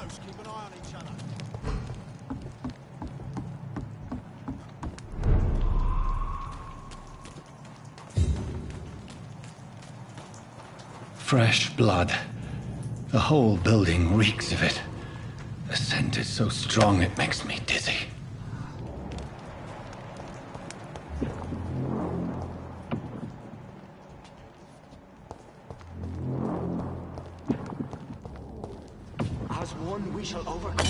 close. Keep an eye on each other. Fresh blood. The whole building reeks of it. The scent is so strong it makes me dizzy. As one, we shall overcome.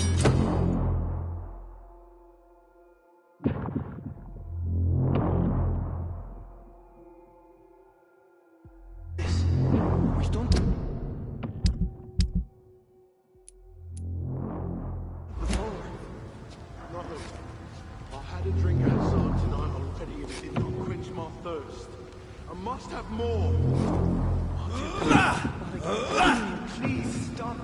Must have more. Please stop.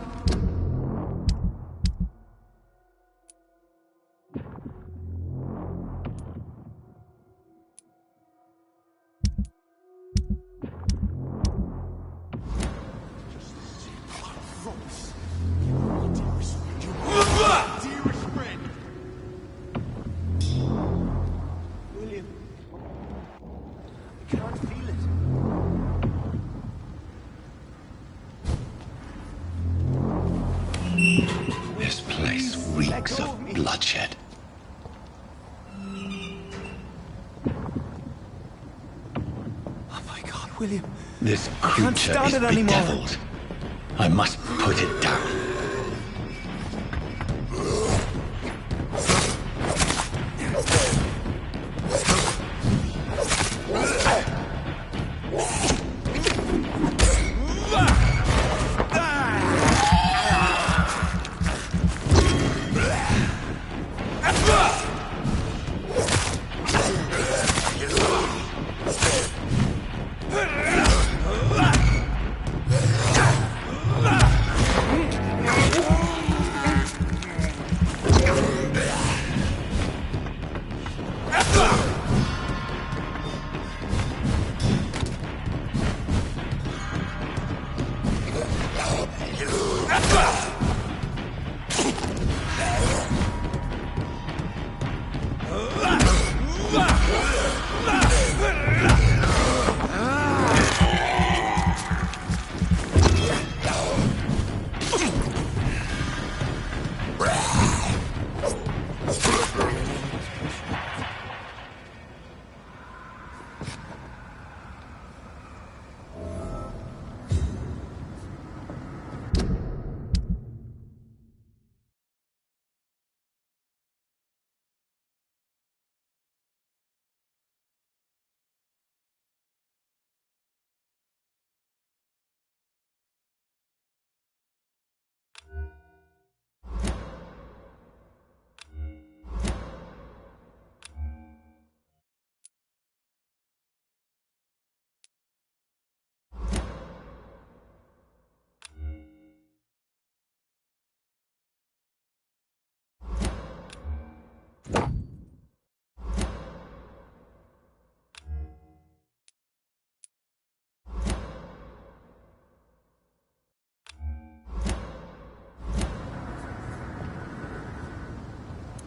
This place reeks of bloodshed. Oh my God, William. This creature is bedeviled. I must put it down.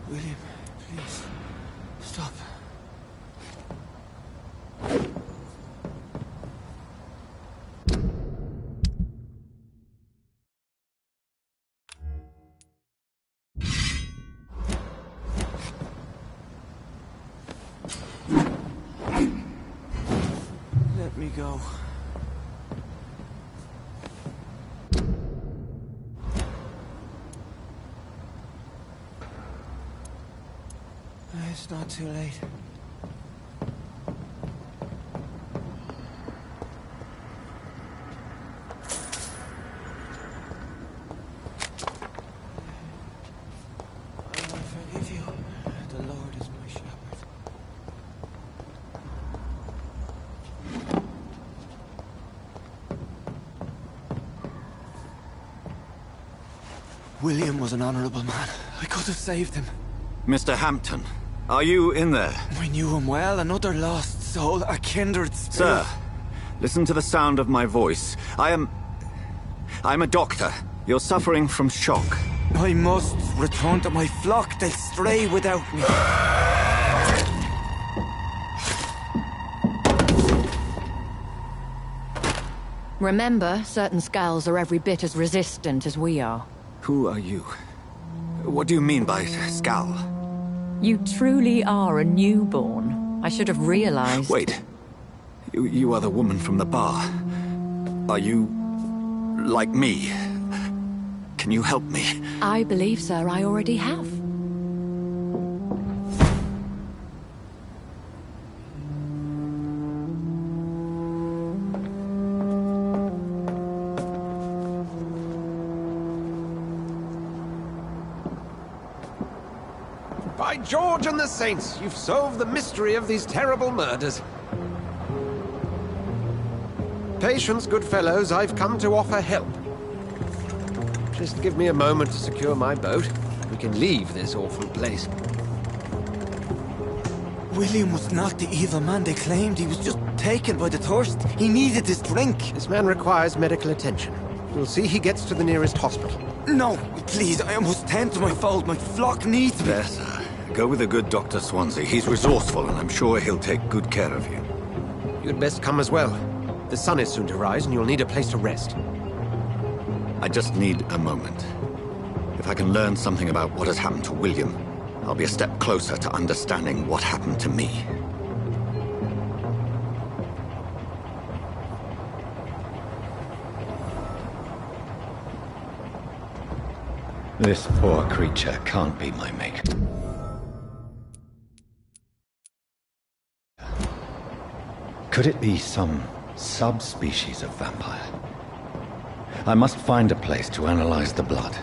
William, please, stop. Let me go. It's not too late. I forgive you. The Lord is my shepherd. William was an honorable man. I could have saved him. Mr. Hampton, are you in there? I knew him well, another lost soul, a kindred spirit. Sir, listen to the sound of my voice. I'm a doctor. You're suffering from shock. I must return to my flock. They'll stray without me. Remember, certain skulls are every bit as resistant as we are. Who are you? What do you mean by Skal? You truly are a newborn. I should have realized. Wait. You are the woman from the bar. Are you... like me? Can you help me? I believe, sir, I already have. By George and the Saints, you've solved the mystery of these terrible murders. Patience, good fellows, I've come to offer help. Just give me a moment to secure my boat. We can leave this awful place. William was not the evil man they claimed. He was just taken by the thirst. He needed this drink. This man requires medical attention. We'll see he gets to the nearest hospital. No, please, I must tend to my fold. My flock needs me. There, sir. Go with the good Dr. Swansea. He's resourceful, and I'm sure he'll take good care of you. You'd best come as well. The sun is soon to rise, and you'll need a place to rest. I just need a moment. If I can learn something about what has happened to William, I'll be a step closer to understanding what happened to me. This poor creature can't be my mate. Could it be some subspecies of vampire? I must find a place to analyze the blood.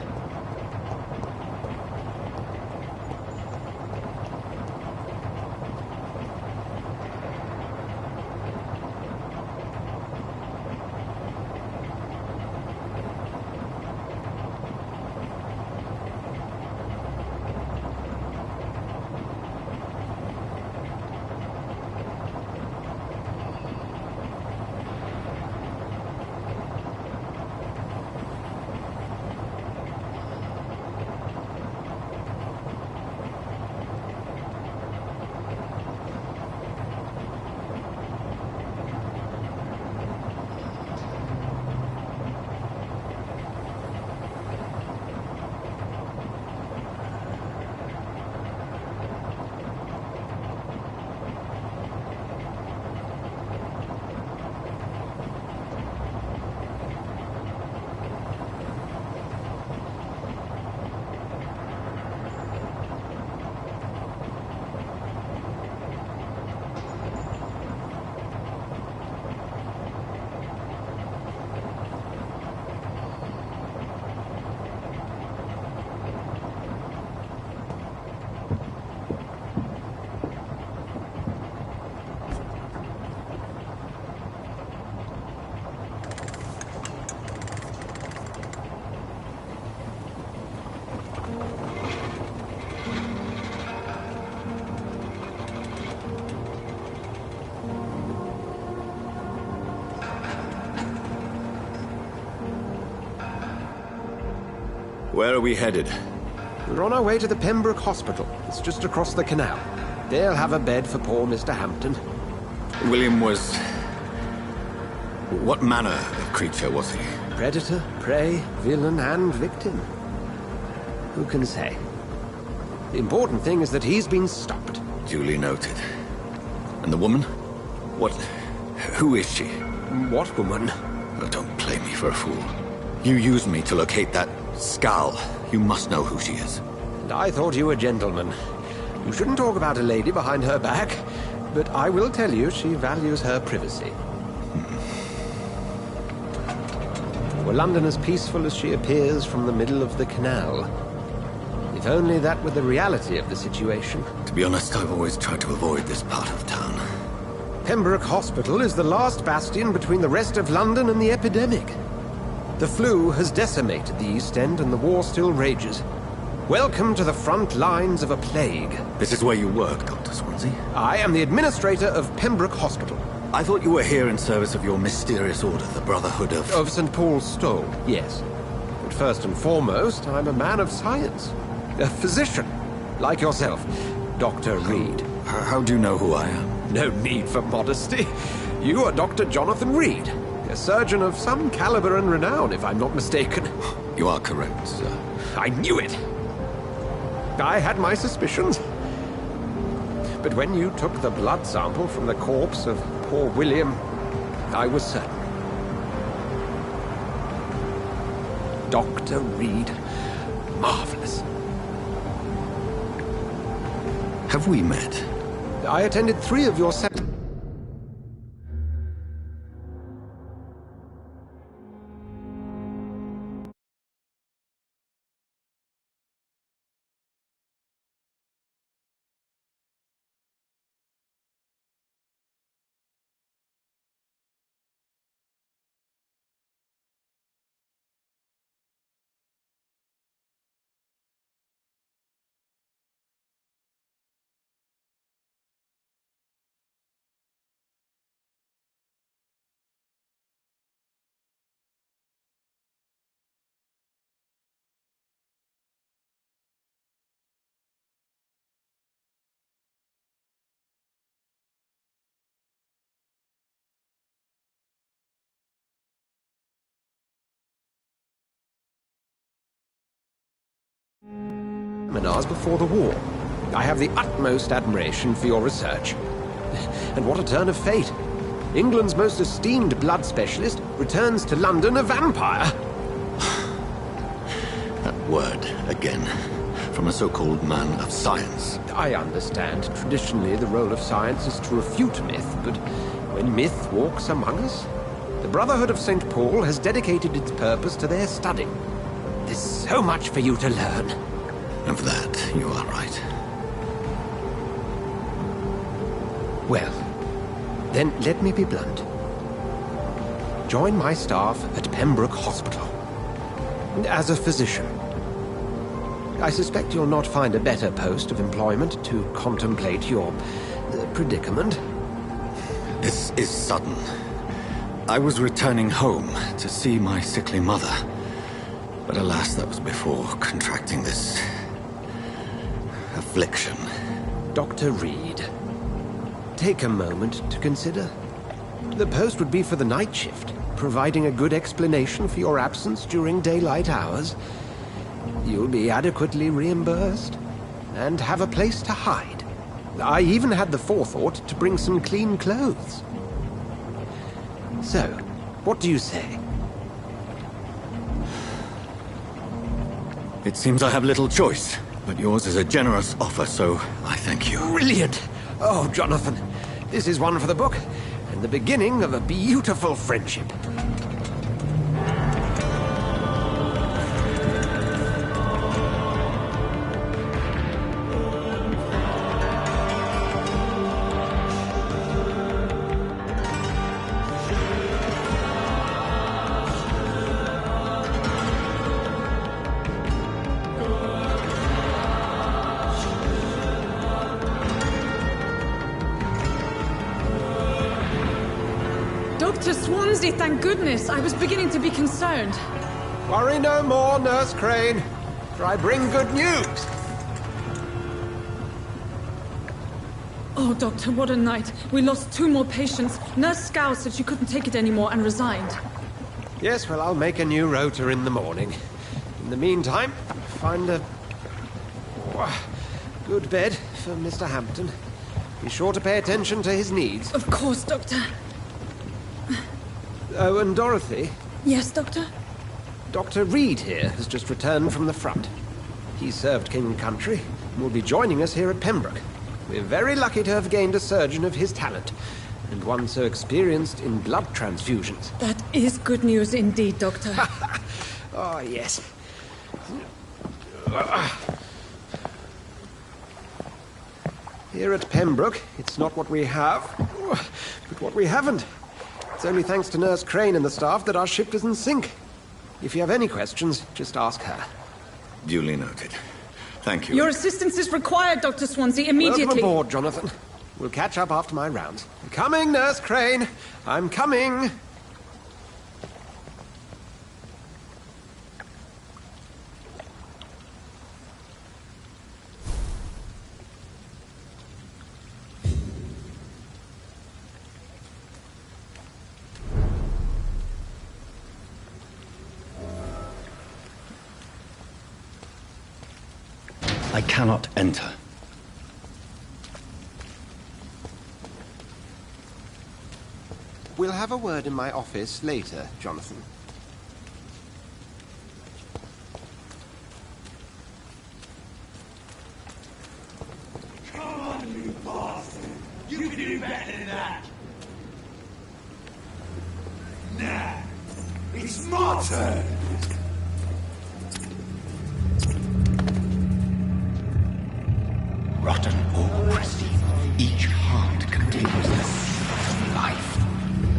Where are we headed? We're on our way to the Pembroke Hospital. It's just across the canal. They'll have a bed for poor Mr. Hampton. William was... what manner of creature was he? Predator, prey, villain, and victim. Who can say? The important thing is that he's been stopped. Duly noted. And the woman? What... who is she? What woman? Oh, don't play me for a fool. You used me to locate that Skal. You must know who she is. And I thought you a gentleman. You shouldn't talk about a lady behind her back, but I will tell you she values her privacy. Were London as peaceful as she appears from the middle of the canal? If only that were the reality of the situation. To be honest, I've always tried to avoid this part of town. Pembroke Hospital is the last bastion between the rest of London and the epidemic. The flu has decimated the East End and the war still rages. Welcome to the front lines of a plague. This is where you work, Dr. Swansea? I am the administrator of Pembroke Hospital. I thought you were here in service of your mysterious order, the Brotherhood of... Of St. Paul's Stole, yes. But first and foremost, I'm a man of science. A physician, like yourself, Dr. Reed. How do you know who I am? No need for modesty. You are Dr. Jonathan Reed, a surgeon of some caliber and renown, if I'm not mistaken. You are correct, sir. I knew it! I had my suspicions. But when you took the blood sample from the corpse of poor William, I was certain. Dr. Reed. Marvelous. Have we met? I attended 3 of your seminars before the war. I have the utmost admiration for your research. And what a turn of fate. England's most esteemed blood specialist returns to London a vampire. That word, again. From a so-called man of science. I understand. Traditionally, the role of science is to refute myth, but when myth walks among us, the Brotherhood of St. Paul has dedicated its purpose to their study. There's so much for you to learn. Of that, you are right. Well, then let me be blunt. Join my staff at Pembroke Hospital. As a physician. I suspect you'll not find a better post of employment to contemplate your predicament. This is sudden. I was returning home to see my sickly mother. But alas, that was before contracting this affliction. Dr. Reed, take a moment to consider. The post would be for the night shift, providing a good explanation for your absence during daylight hours. You'll be adequately reimbursed, and have a place to hide. I even had the forethought to bring some clean clothes. So, what do you say? It seems I have little choice, but yours is a generous offer, so I thank you. Brilliant! Oh, Jonathan, this is one for the book, and the beginning of a beautiful friendship. Dr. Swansea, thank goodness. I was beginning to be concerned. Worry no more, Nurse Crane, for I bring good news. Oh, Doctor, what a night. We lost 2 more patients. Nurse Scow said she couldn't take it anymore and resigned. Yes, well, I'll make a new rota in the morning. In the meantime, find a good bed for Mr. Hampton. Be sure to pay attention to his needs. Of course, Doctor. Oh, and Dorothy, Yes, Doctor? Dr. Reed here has just returned from the front. He served King and Country and will be joining us here at Pembroke. We're very lucky to have gained a surgeon of his talent, and one so experienced in blood transfusions. That is good news indeed, Doctor. Oh, yes. Here at Pembroke, it's not what we have, but what we haven't. It's only thanks to Nurse Crane and the staff that our ship isn't sink. If you have any questions, just ask her. Duly noted. Thank you. Your assistance is required, Dr. Swansea, immediately. Welcome aboard, Jonathan. We'll catch up after my rounds. Coming, Nurse Crane. I'm coming. I cannot enter. We'll have a word in my office later, Jonathan. Come on, you bastard! You can do better than that! Nah, it's my turn! Rotten or pristine, each heart contains the seed of life.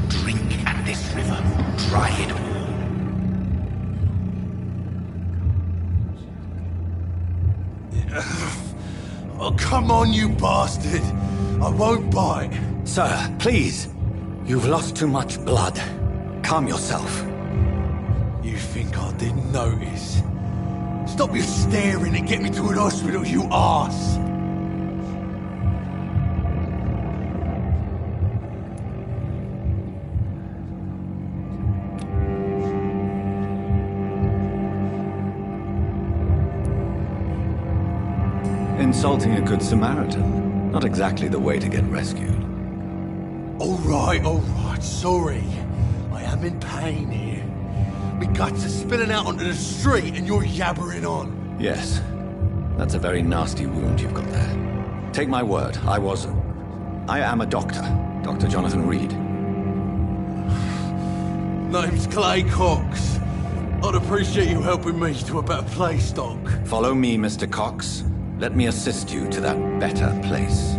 Drink at this river, try it all. Oh, come on, you bastard! I won't bite. Sir, please. You've lost too much blood. Calm yourself. You think I didn't notice? Stop your staring and get me to an hospital, you arse! Insulting a good Samaritan. Not exactly the way to get rescued. All right, sorry. I am in pain here. My guts are spilling out onto the street and you're yabbering on. Yes. That's a very nasty wound you've got there. Take my word, I am a doctor. Dr. Jonathan Reed. Name's Clay Cox. I'd appreciate you helping me to a better place, Doc. Follow me, Mr. Cox. Let me assist you to that better place.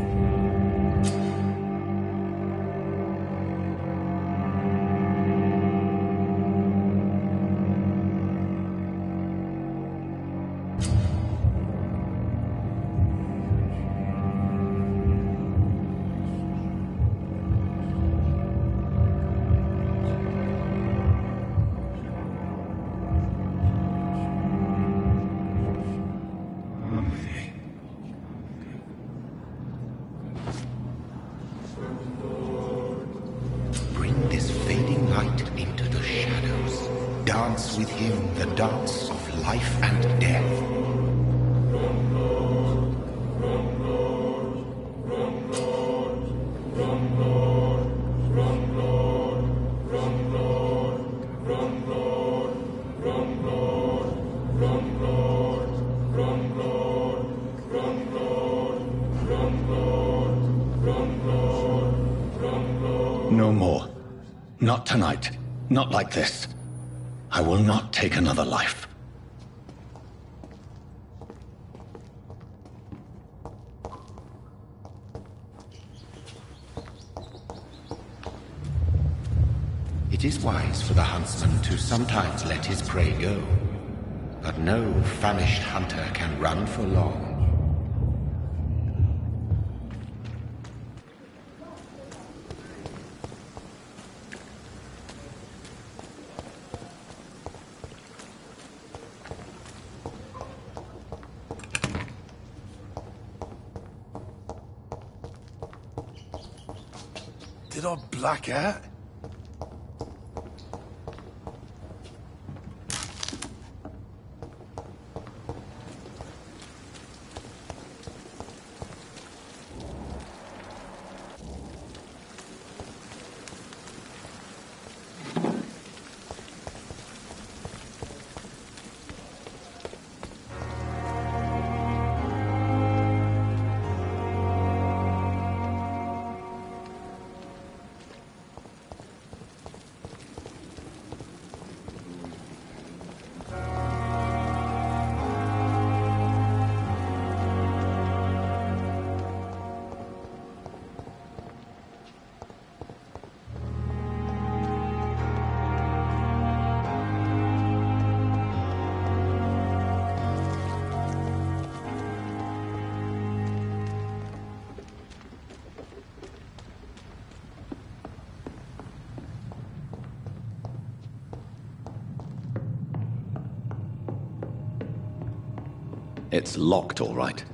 Bring this fading light into the shadows. Dance with him the dance of life and death. No more. Not tonight. Not like this. I will not take another life. It is wise for the huntsman to sometimes let his prey go, but no famished hunter can run for long. Did I black out? It's locked, all right.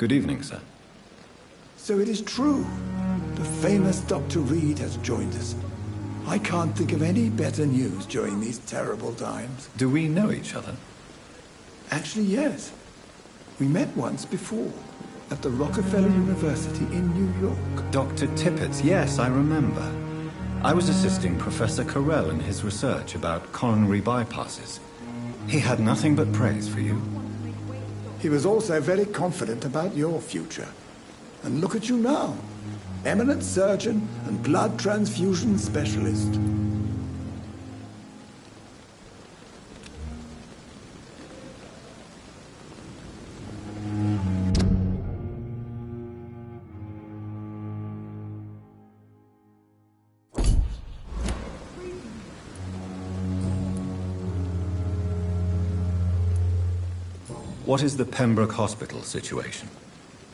Good evening, sir. So it is true. The famous Dr. Reed has joined us. I can't think of any better news during these terrible times. Do we know each other? Actually, yes. We met once before, at the Rockefeller University in New York. Dr. Tippett, yes, I remember. I was assisting Professor Carell in his research about coronary bypasses. He had nothing but praise for you. He was also very confident about your future. And look at you now. Eminent surgeon and blood transfusion specialist. What is the Pembroke Hospital situation?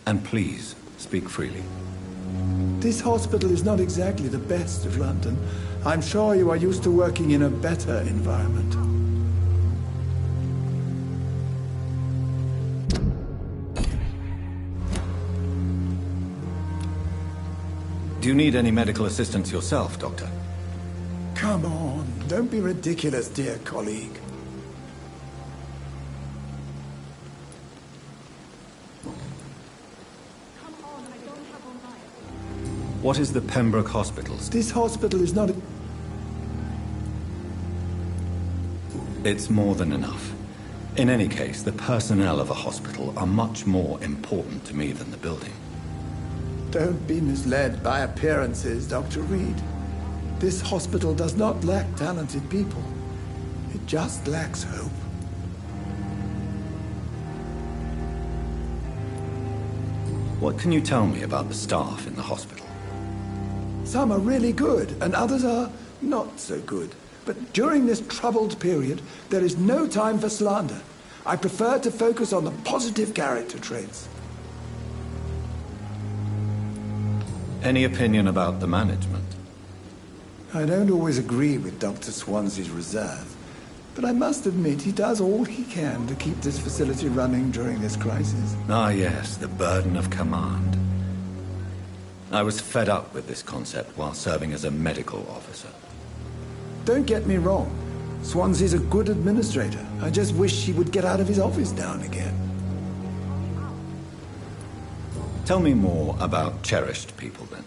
And please, speak freely. This hospital is not exactly the best of London. I'm sure you are used to working in a better environment. Do you need any medical assistance yourself, Doctor? Come on, don't be ridiculous, dear colleague. What is the Pembroke Hospital? This hospital is not... It's more than enough. In any case, the personnel of a hospital are much more important to me than the building. Don't be misled by appearances, Dr. Reed. This hospital does not lack talented people. It just lacks hope. What can you tell me about the staff in the hospital? Some are really good, and others are not so good. But during this troubled period, there is no time for slander. I prefer to focus on the positive character traits. Any opinion about the management? I don't always agree with Dr. Swansea's reserve, but I must admit he does all he can to keep this facility running during this crisis. Ah, yes, the burden of command. I was fed up with this concept while serving as a medical officer. Don't get me wrong. Swansea's a good administrator. I just wish he would get out of his office now and again. Tell me more about cherished people, then.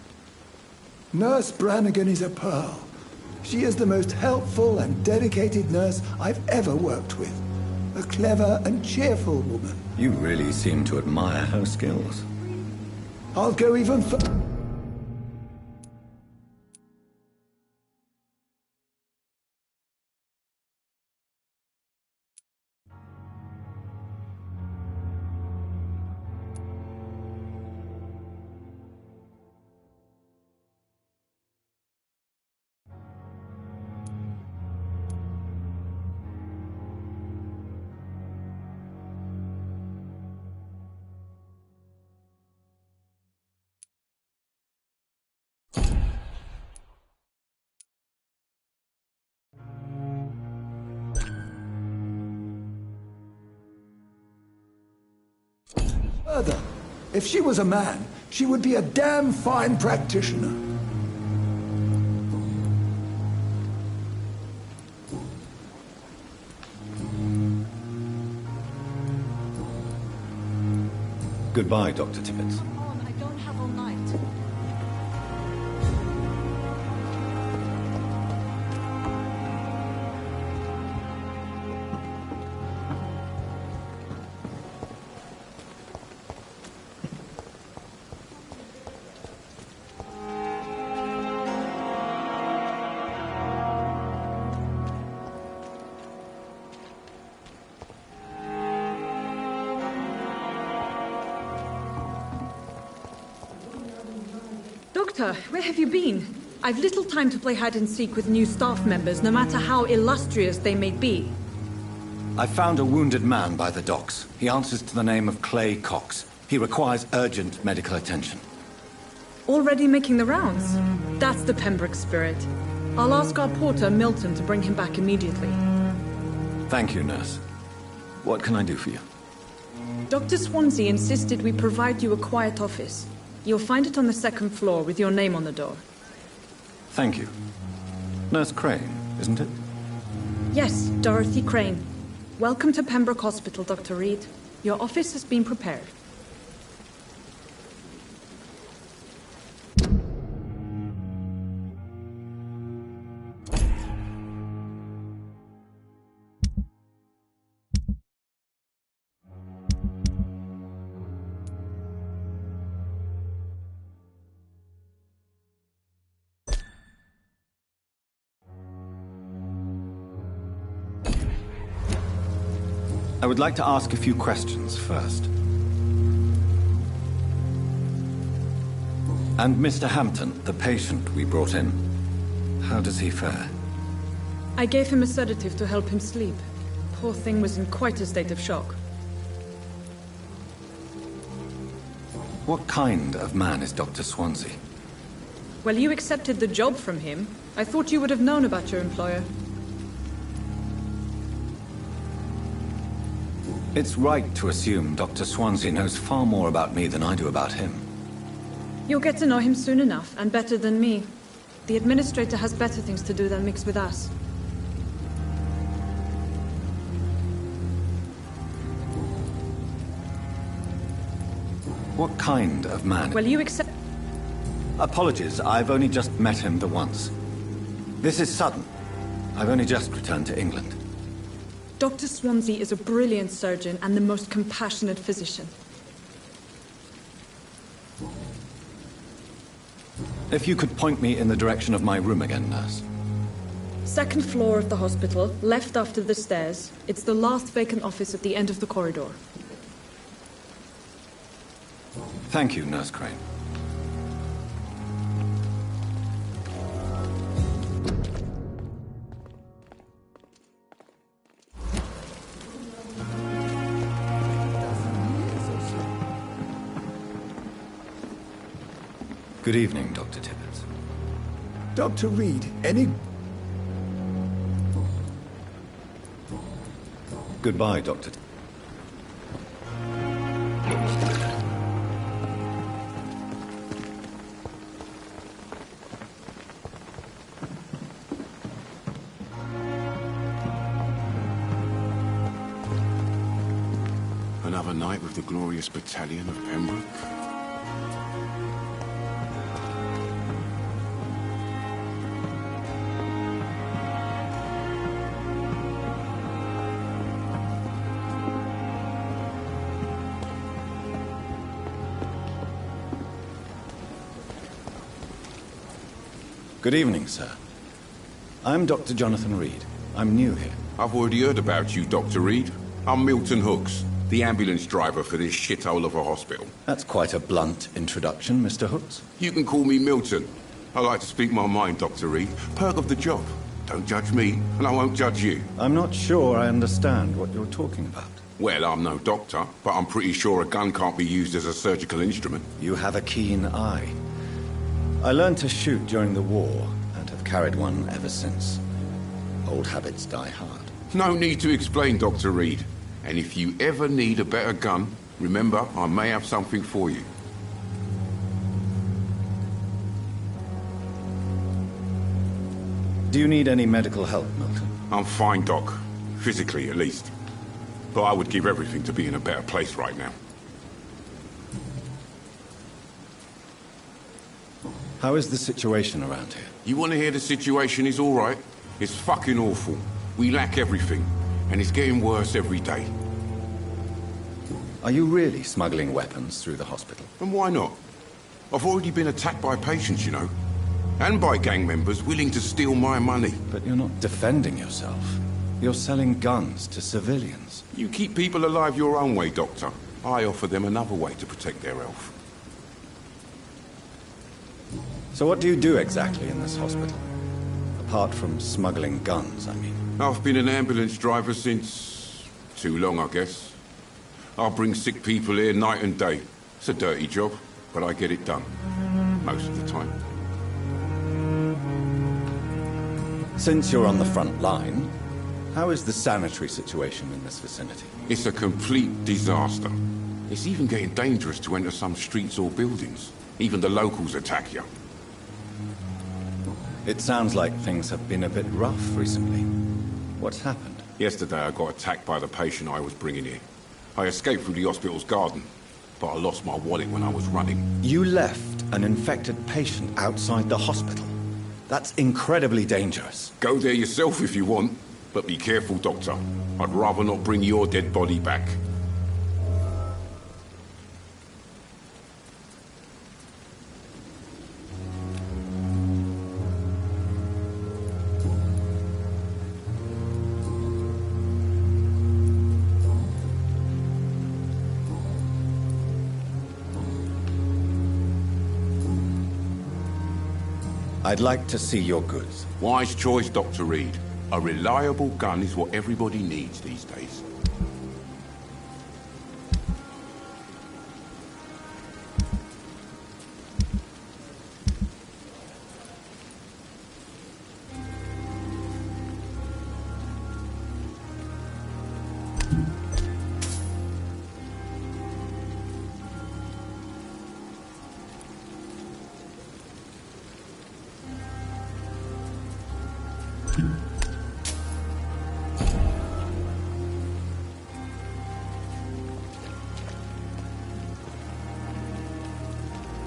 Nurse Brannigan is a pearl. She is the most helpful and dedicated nurse I've ever worked with. A clever and cheerful woman. You really seem to admire her skills. I'll go even further. Further, if she was a man, she would be a damn fine practitioner. Goodbye, Dr. Tippett. I don't have all night. Doctor, where have you been? I've little time to play hide and seek with new staff members, no matter how illustrious they may be. I found a wounded man by the docks. He answers to the name of Clay Cox. He requires urgent medical attention. Already making the rounds? That's the Pembroke spirit. I'll ask our porter, Milton, to bring him back immediately. Thank you, nurse. What can I do for you? Dr. Swansea insisted we provide you a quiet office. You'll find it on the second floor with your name on the door. Thank you. Nurse Crane, isn't it? Yes, Dorothy Crane. Welcome to Pembroke Hospital, Dr. Reed. Your office has been prepared. I would like to ask a few questions first. And Mr. Hampton, the patient we brought in, how does he fare? I gave him a sedative to help him sleep. Poor thing was in quite a state of shock. What kind of man is Dr. Swansea? Well, you accepted the job from him. I thought you would have known about your employer. It's right to assume Dr. Swansea knows far more about me than I do about him. You'll get to know him soon enough, and better than me. The administrator has better things to do than mix with us. What kind of man? Well, you accept... Apologies, I've only just met him the once. This is sudden. I've only just returned to England. Dr. Swansea is a brilliant surgeon and the most compassionate physician. If you could point me in the direction of my room again, nurse. Second floor of the hospital, left after the stairs. It's the last vacant office at the end of the corridor. Thank you, Nurse Crane. Good evening, Dr. Tibbets. Dr. Reed, any... Goodbye, Dr. Another night with the glorious battalion of Pembroke. Good evening, sir. I'm Dr. Jonathan Reed. I'm new here. I've already heard about you, Dr. Reed. I'm Milton Hooks, the ambulance driver for this shithole of a hospital. That's quite a blunt introduction, Mr. Hooks. You can call me Milton. I like to speak my mind, Dr. Reed. Perk of the job. Don't judge me, and I won't judge you. I'm not sure I understand what you're talking about. Well, I'm no doctor, but I'm pretty sure a gun can't be used as a surgical instrument. You have a keen eye. I learned to shoot during the war, and have carried one ever since. Old habits die hard. No need to explain, Dr. Reed. And if you ever need a better gun, remember, I may have something for you. Do you need any medical help, Milton? I'm fine, Doc. Physically, at least. But I would give everything to be in a better place right now. How is the situation around here? You want to hear the situation is all right? It's fucking awful. We lack everything, and it's getting worse every day. Are you really smuggling weapons through the hospital? And why not? I've already been attacked by patients, you know. And by gang members willing to steal my money. But you're not defending yourself. You're selling guns to civilians. You keep people alive your own way, Doctor. I offer them another way to protect their health. So what do you do exactly in this hospital? Apart from smuggling guns, I mean. I've been an ambulance driver since... too long, I guess. I bring sick people here night and day. It's a dirty job, but I get it done. Most of the time. Since you're on the front line, how is the sanitary situation in this vicinity? It's a complete disaster. It's even getting dangerous to enter some streets or buildings. Even the locals attack you. It sounds like things have been a bit rough recently. What's happened? Yesterday I got attacked by the patient I was bringing here. I escaped through the hospital's garden, but I lost my wallet when I was running. You left an infected patient outside the hospital? That's incredibly dangerous. Go there yourself if you want, but be careful, Doctor. I'd rather not bring your dead body back. I'd like to see your goods. Wise choice, Dr. Reed. A reliable gun is what everybody needs these days.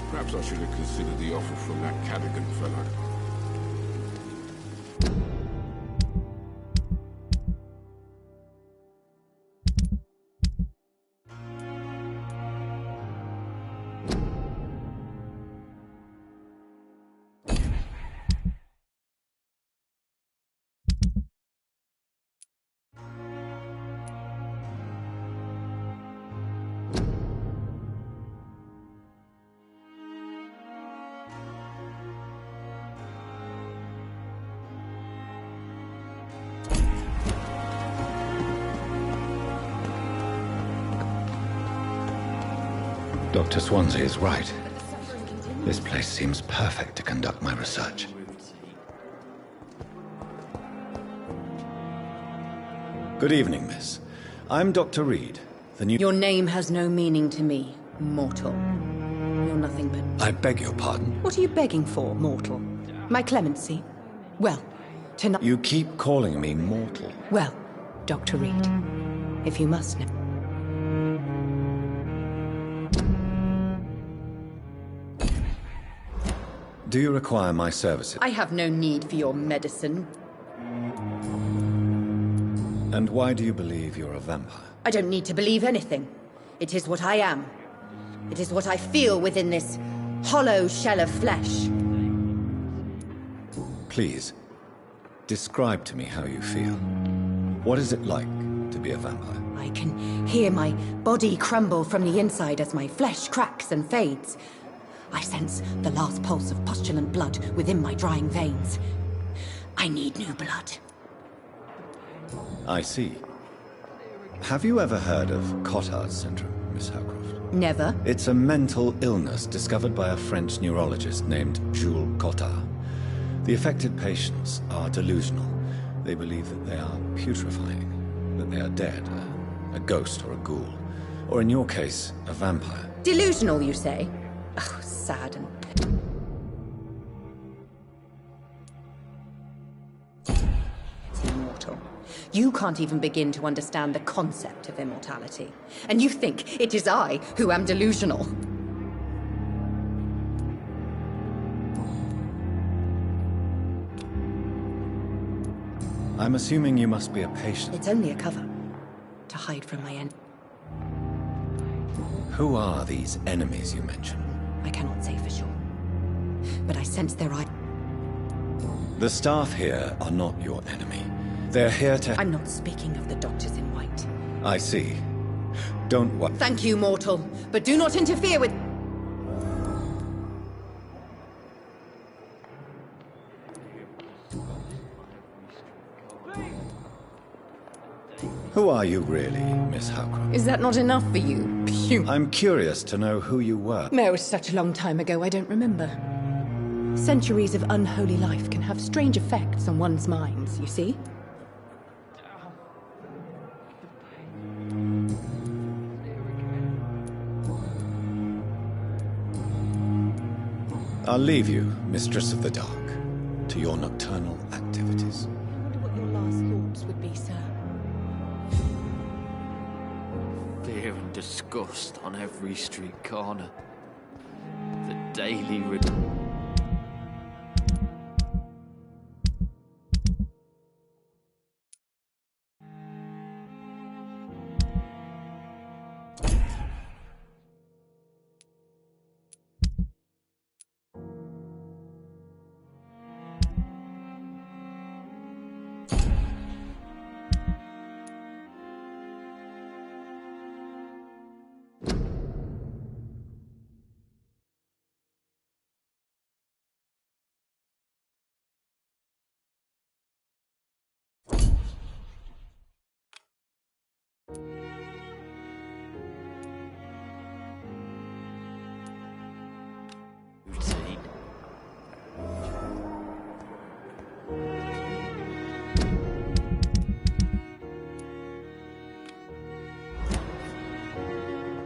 Perhaps I should have considered the offer from that Cadogan fellow. Dr. Swansea is right. This place seems perfect to conduct my research. Good evening, miss. I'm Dr. Reed, the new... Your name has no meaning to me, mortal. You're nothing but... I beg your pardon? What are you begging for, mortal? My clemency? Well, tonight... You keep calling me mortal. Well, Dr. Reed, if you must know... Do you require my services? I have no need for your medicine. And why do you believe you're a vampire? I don't need to believe anything. It is what I am. It is what I feel within this hollow shell of flesh. Please, describe to me how you feel. What is it like to be a vampire? I can hear my body crumble from the inside as my flesh cracks and fades. I sense the last pulse of postulant blood within my drying veins. I need new blood. I see. Have you ever heard of Cotard's syndrome, Miss Howcroft? Never. It's a mental illness discovered by a French neurologist named Jules Cotard. The affected patients are delusional. They believe that they are putrefying, that they are dead, a ghost or a ghoul, or in your case, a vampire. Delusional, you say? Oh, sad and... Immortal. You can't even begin to understand the concept of immortality. And you think it is I who am delusional. I'm assuming you must be a patient. It's only a cover. To hide from my end. Who are these enemies you mentioned? I cannot say for sure. But I sense their eye. The staff here are not your enemy. They're here to... I'm not speaking of the doctors in white. I see. Don't worry. Thank you, mortal. But do not interfere with... Who are you really, Miss Howcroft? Is that not enough for you? I'm curious to know who you were. No, it was such a long time ago, I don't remember. Centuries of unholy life can have strange effects on one's minds, you see? I'll leave you, Mistress of the Dark, to your nocturnal activities. I wonder what your last thoughts would be, sir. Fear and disgust on every street corner. The daily routine.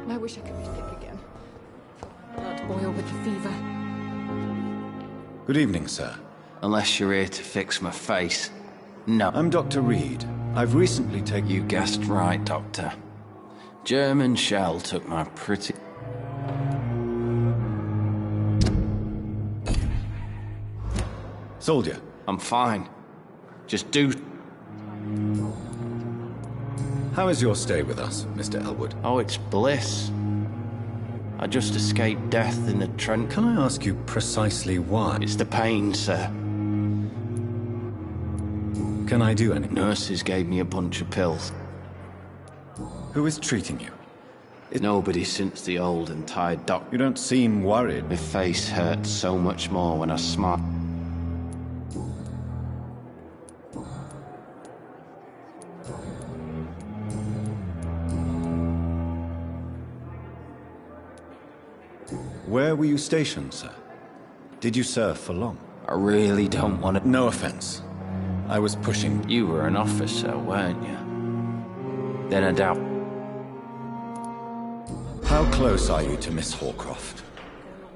I wish I could be sick again. Blood boil with the fever. Good evening, sir. Unless you're here to fix my face. No. I'm Dr. Reed. I've recently taken... You guessed right, Doctor. German shell took my pretty... Soldier. I'm fine. Just do... How is your stay with us, Mr. Elwood? Oh, it's bliss. I just escaped death in the trench. Can I ask you precisely why? It's the pain, sir. Can I do anything? Nurses gave me a bunch of pills. Who is treating you? Nobody since the old and tired doc. You don't seem worried. My face hurts so much more when I smile. Where were you stationed, sir? Did you serve for long? I really don't want to... No offense. I was pushing... You were an officer, weren't you? Then I doubt... How close are you to Miss Horcroft?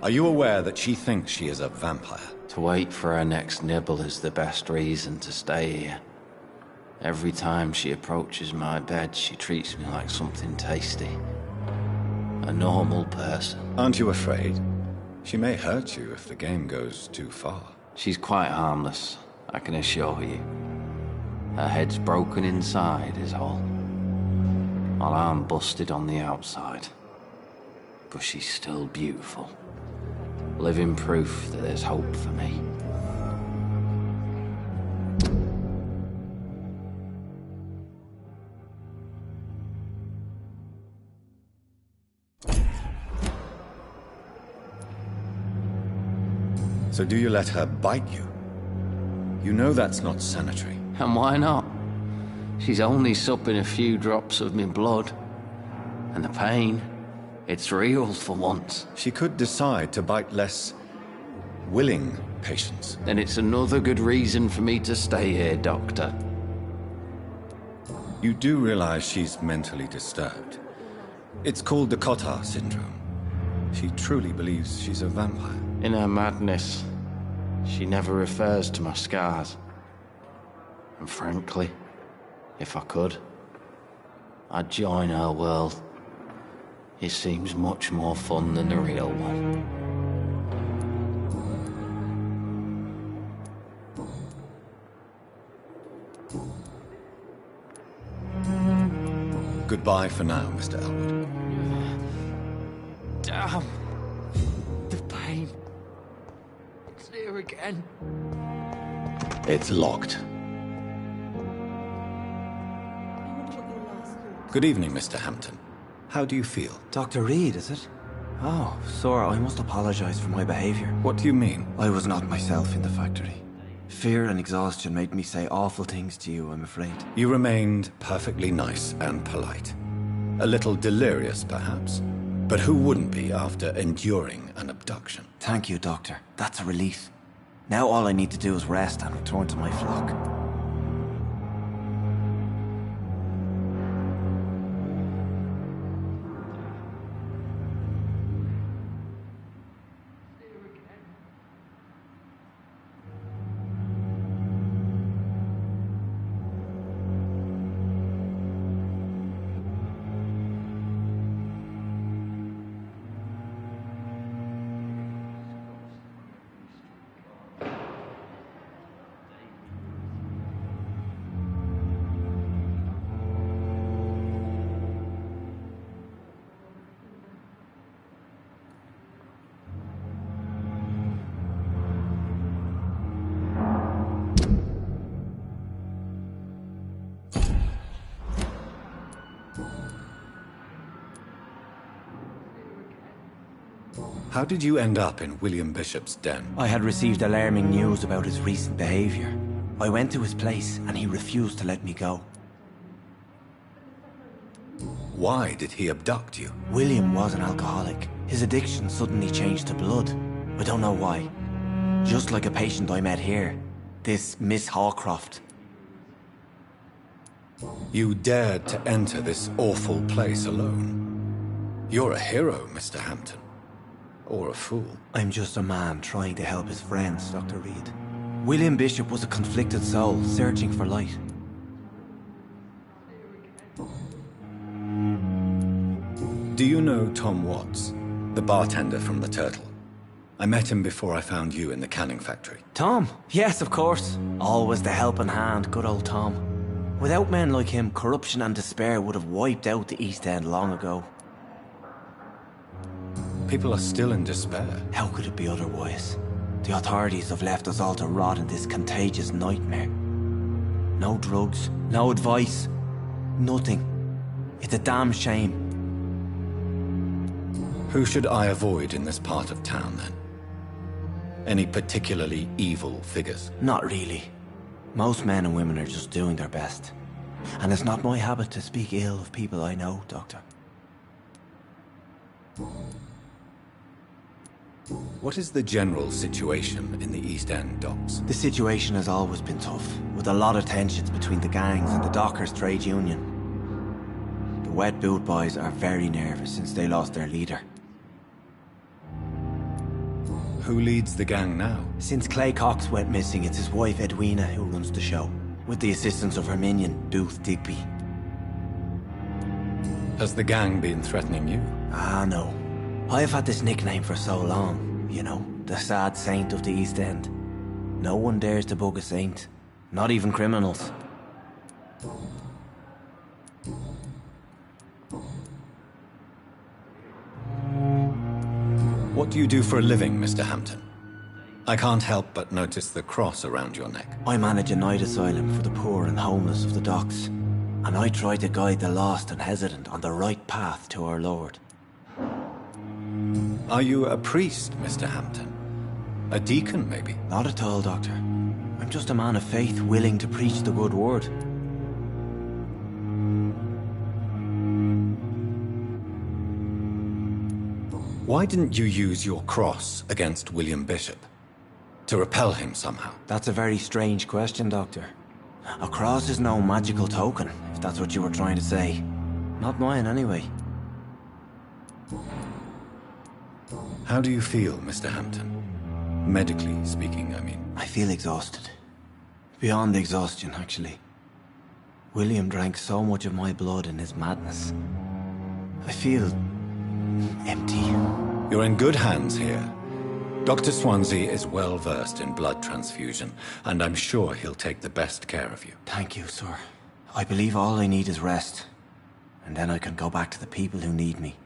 Are you aware that she thinks she is a vampire? To wait for her next nibble is the best reason to stay here. Every time she approaches my bed, she treats me like something tasty. A normal person. Aren't you afraid? She may hurt you if the game goes too far. She's quite harmless, I can assure you. Her head's broken inside is all. While I'm busted on the outside. But she's still beautiful. Living proof that there's hope for me. So do you let her bite you? You know that's not sanitary. And why not? She's only supping a few drops of me blood. And the pain, it's real for once. She could decide to bite less willing patients. Then it's another good reason for me to stay here, Doctor. You do realize she's mentally disturbed. It's called the Cotard syndrome. She truly believes she's a vampire. In her madness, she never refers to my scars. And frankly, if I could, I'd join her world. It seems much more fun than the real one. Goodbye for now, Mr. Elwood. Damn. The pain. It's here again. It's locked. Good evening, Mr. Hampton. How do you feel? Dr. Reed, is it? Oh, sir, I must apologize for my behavior. What do you mean? I was not myself in the factory. Fear and exhaustion made me say awful things to you, I'm afraid. You remained perfectly nice and polite. A little delirious, perhaps. But who wouldn't be after enduring an abduction? Thank you, Doctor. That's a relief. Now all I need to do is rest and return to my flock. How did you end up in William Bishop's den? I had received alarming news about his recent behavior. I went to his place, and he refused to let me go. Why did he abduct you? William was an alcoholic. His addiction suddenly changed to blood. I don't know why. Just like a patient I met here. This Miss Hawcroft. You dared to enter this awful place alone. You're a hero, Mr. Hampton. Or a fool. I'm just a man trying to help his friends, Dr. Reed. William Bishop was a conflicted soul, searching for light. Do you know Tom Watts, the bartender from the Turtle? I met him before I found you in the canning factory. Tom? Yes, of course. Always the helping hand, good old Tom. Without men like him, corruption and despair would have wiped out the East End long ago. People are still in despair. How could it be otherwise? The authorities have left us all to rot in this contagious nightmare. No drugs, no advice, nothing. It's a damn shame. Who should I avoid in this part of town, then? Any particularly evil figures? Not really. Most men and women are just doing their best. And it's not my habit to speak ill of people I know, Doctor. What is the general situation in the East End docks? The situation has always been tough, with a lot of tensions between the gangs and the Dockers Trade Union. The Wet Boot Boys are very nervous since they lost their leader. Who leads the gang now? Since Clay Cox went missing, it's his wife Edwina who runs the show, with the assistance of her minion, Booth Digby. Has the gang been threatening you? Ah, no. I've had this nickname for so long, you know, the sad saint of the East End. No one dares to bug a saint, not even criminals. What do you do for a living, Mr. Hampton? I can't help but notice the cross around your neck. I manage a night asylum for the poor and homeless of the docks, and I try to guide the lost and hesitant on the right path to our Lord. Are you a priest, Mr. Hampton? A deacon, maybe? Not at all, Doctor. I'm just a man of faith willing to preach the good word. Why didn't you use your cross against William Bishop? To repel him somehow? That's a very strange question, Doctor. A cross is no magical token, if that's what you were trying to say. Not mine, anyway. How do you feel, Mr. Hampton? Medically speaking, I mean. I feel exhausted. Beyond exhaustion, actually. William drank so much of my blood in his madness. I feel empty. You're in good hands here. Dr. Swansea is well versed in blood transfusion, and I'm sure he'll take the best care of you. Thank you, sir. I believe all I need is rest. And then I can go back to the people who need me.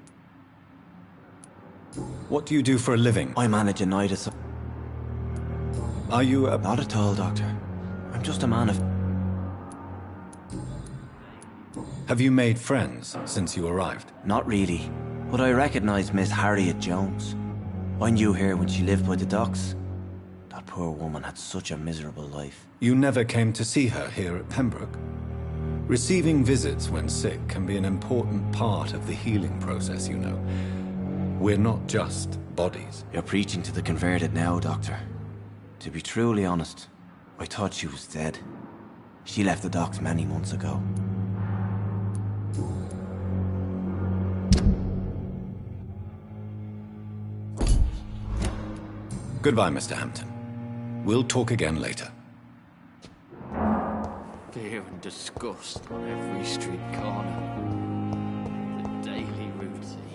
What do you do for a living? I manage a night asylum. Are you a... Not at all, Doctor. I'm just a man of... Have you made friends since you arrived? Not really. But I recognize Miss Harriet Jones. I knew her when she lived by the docks. That poor woman had such a miserable life. You never came to see her here at Pembroke? Receiving visits when sick can be an important part of the healing process, you know. We're not just bodies. You're preaching to the converted now, Doctor. To be truly honest, I thought she was dead. She left the docks many months ago. Goodbye, Mr. Hampton. We'll talk again later. Fear and disgust on every street corner. The daily routine.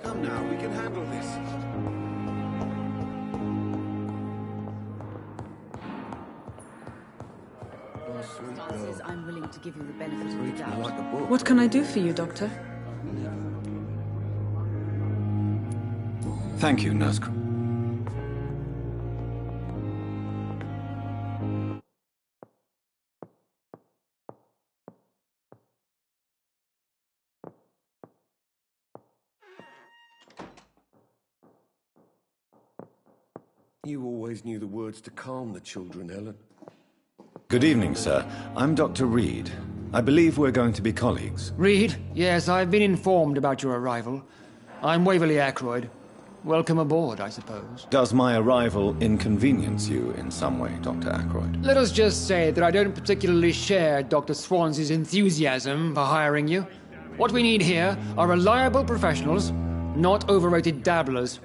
Come now, we can handle this. Circumstances, I'm willing to give you the benefit of the doubt. What can I do for you, Doctor? Thank you, Nurse. You always knew the words to calm the children, Ellen. Good evening, sir. I'm Dr. Reed. I believe we're going to be colleagues. Reed? Yes, I've been informed about your arrival. I'm Waverly Ackroyd. Welcome aboard, I suppose. Does my arrival inconvenience you in some way, Dr. Ackroyd? Let us just say that I don't particularly share Dr. Swansea's enthusiasm for hiring you. What we need here are reliable professionals, not overrated dabblers.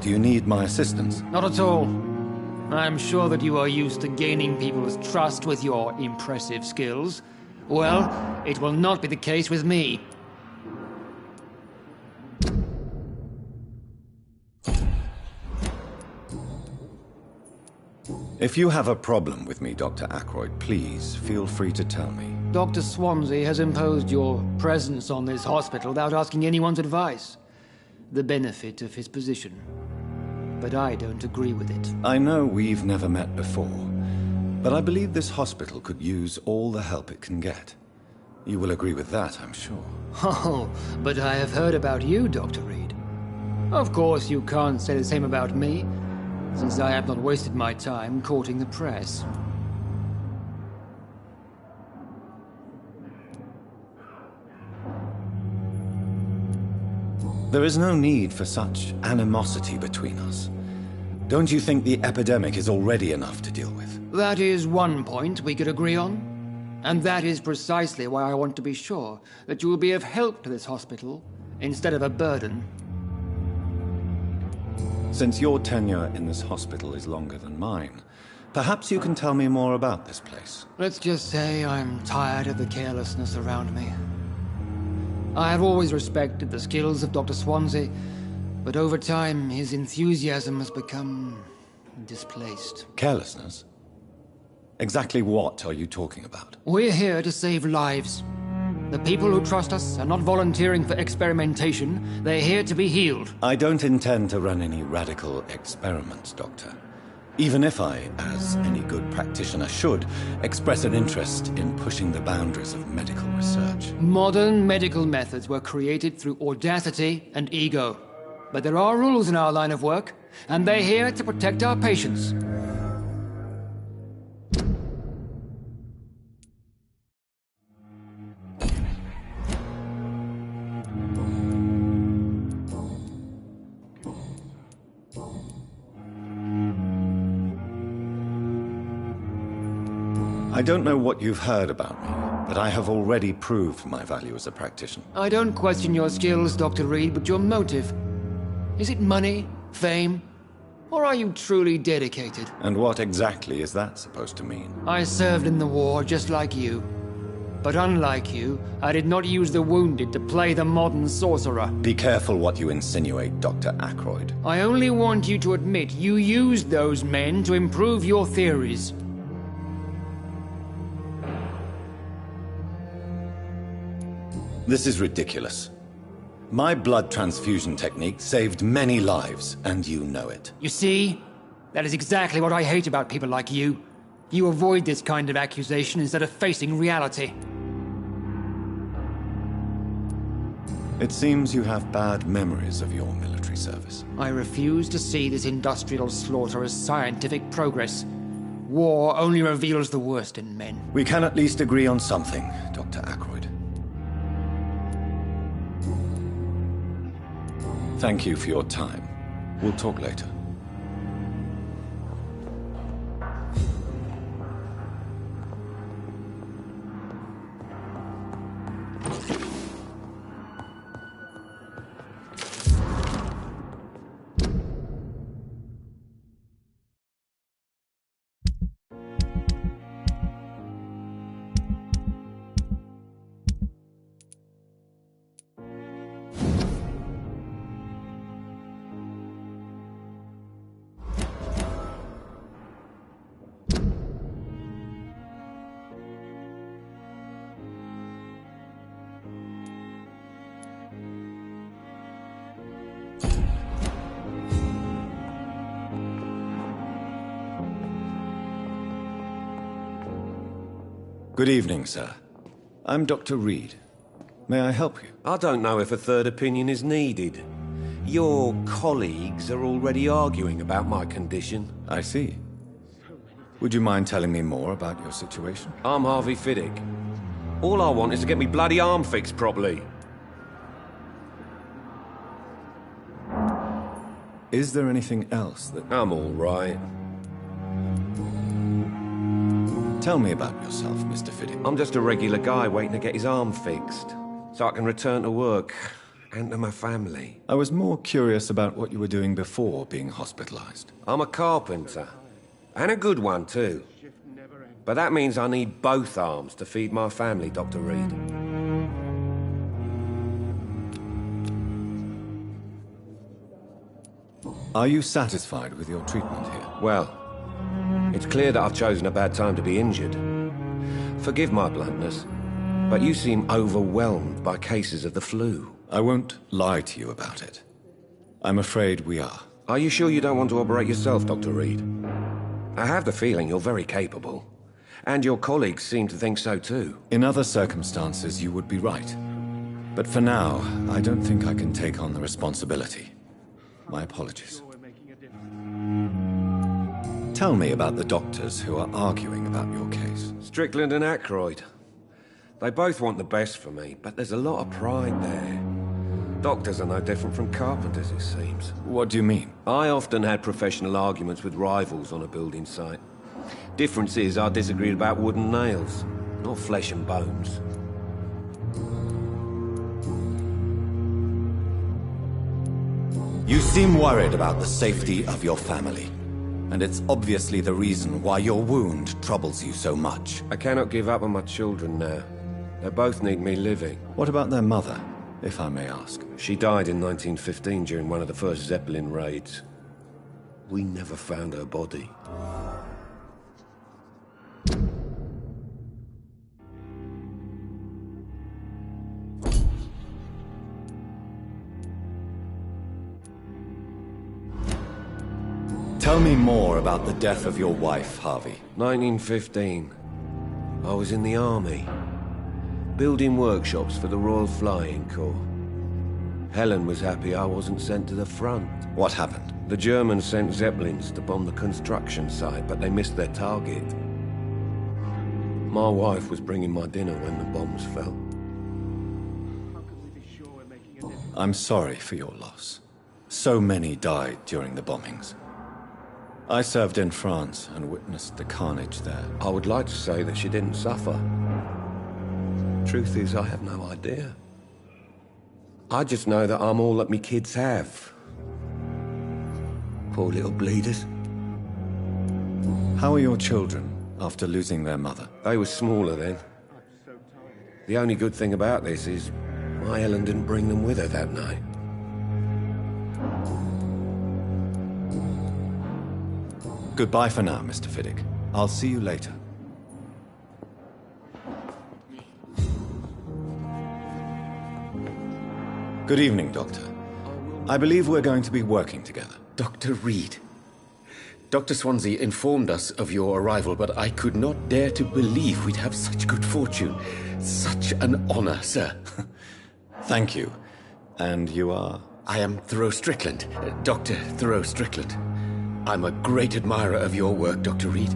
Do you need my assistance? Not at all. I'm sure that you are used to gaining people's trust with your impressive skills. Well, it will not be the case with me. If you have a problem with me, Dr. Ackroyd, please feel free to tell me. Dr. Swansea has imposed your presence on this hospital without asking anyone's advice. The benefit of his position. But I don't agree with it. I know we've never met before, but I believe this hospital could use all the help it can get. You will agree with that, I'm sure. Oh, but I have heard about you, Dr. Reed. Of course, you can't say the same about me, since I have not wasted my time courting the press. There is no need for such animosity between us. Don't you think the epidemic is already enough to deal with? That is one point we could agree on. And that is precisely why I want to be sure that you will be of help to this hospital, instead of a burden. Since your tenure in this hospital is longer than mine, perhaps you can tell me more about this place. Let's just say I'm tired of the carelessness around me. I have always respected the skills of Dr. Swansea, but over time his enthusiasm has become displaced. Carelessness? Exactly what are you talking about? We're here to save lives. The people who trust us are not volunteering for experimentation. They're here to be healed. I don't intend to run any radical experiments, Doctor. Even if I, as any good practitioner should, express an interest in pushing the boundaries of medical research. Modern medical methods were created through audacity and ego. But there are rules in our line of work, and they're here to protect our patients. I don't know what you've heard about me, but I have already proved my value as a practitioner. I don't question your skills, Dr. Reed, but your motive. Is it money, fame, or are you truly dedicated? And what exactly is that supposed to mean? I served in the war just like you. But unlike you, I did not use the wounded to play the modern sorcerer. Be careful what you insinuate, Dr. Ackroyd. I only want you to admit you used those men to improve your theories. This is ridiculous. My blood transfusion technique saved many lives, and you know it. You see? That is exactly what I hate about people like you. You avoid this kind of accusation instead of facing reality. It seems you have bad memories of your military service. I refuse to see this industrial slaughter as scientific progress. War only reveals the worst in men. We can at least agree on something, Dr. Ackroyd. Thank you for your time. We'll talk later. Good evening, sir. I'm Dr. Reed. May I help you? I don't know if a third opinion is needed. Your colleagues are already arguing about my condition. I see. Would you mind telling me more about your situation? I'm Harvey Fiddick. All I want is to get me bloody arm fixed properly. Is there anything else that... I'm all right. Tell me about yourself, Mr. Fiddick. I'm just a regular guy waiting to get his arm fixed, so I can return to work and to my family. I was more curious about what you were doing before being hospitalized. I'm a carpenter, and a good one too. But that means I need both arms to feed my family, Dr. Reed. Are you satisfied with your treatment here? Well, it's clear that I've chosen a bad time to be injured. Forgive my bluntness, but you seem overwhelmed by cases of the flu. I won't lie to you about it. I'm afraid we are. Are you sure you don't want to operate yourself, Dr. Reed? I have the feeling you're very capable. And your colleagues seem to think so too. In other circumstances, you would be right. But for now, I don't think I can take on the responsibility. My apologies. Tell me about the doctors who are arguing about your case. Strickland and Ackroyd. They both want the best for me, but there's a lot of pride there. Doctors are no different from carpenters, it seems. What do you mean? I often had professional arguments with rivals on a building site. Difference is, I disagreed about wooden nails, not flesh and bones. You seem worried about the safety of your family. And it's obviously the reason why your wound troubles you so much. I cannot give up on my children now. They both need me living. What about their mother, if I may ask? She died in 1915 during one of the first Zeppelin raids. We never found her body. Tell me more about the death of your wife, Harvey. 1915. I was in the army, building workshops for the Royal Flying Corps. Helen was happy I wasn't sent to the front. What happened? The Germans sent Zeppelins to bomb the construction site, but they missed their target. My wife was bringing my dinner when the bombs fell. I'm sorry for your loss. So many died during the bombings. I served in France and witnessed the carnage there. I would like to say that she didn't suffer. Truth is, I have no idea. I just know that I'm all that me kids have. Poor little bleeders. How are your children after losing their mother? They were smaller then. The only good thing about this is my Helen didn't bring them with her that night. Goodbye for now, Mr. Fiddick. I'll see you later. Good evening, Doctor. I believe we're going to be working together. Dr. Reed. Dr. Swansea informed us of your arrival, but I could not dare to believe we'd have such good fortune. Such an honor, sir. Thank you. And you are? I am Thoreau Strickland, Dr. Thoreau Strickland. I'm a great admirer of your work, Dr. Reed.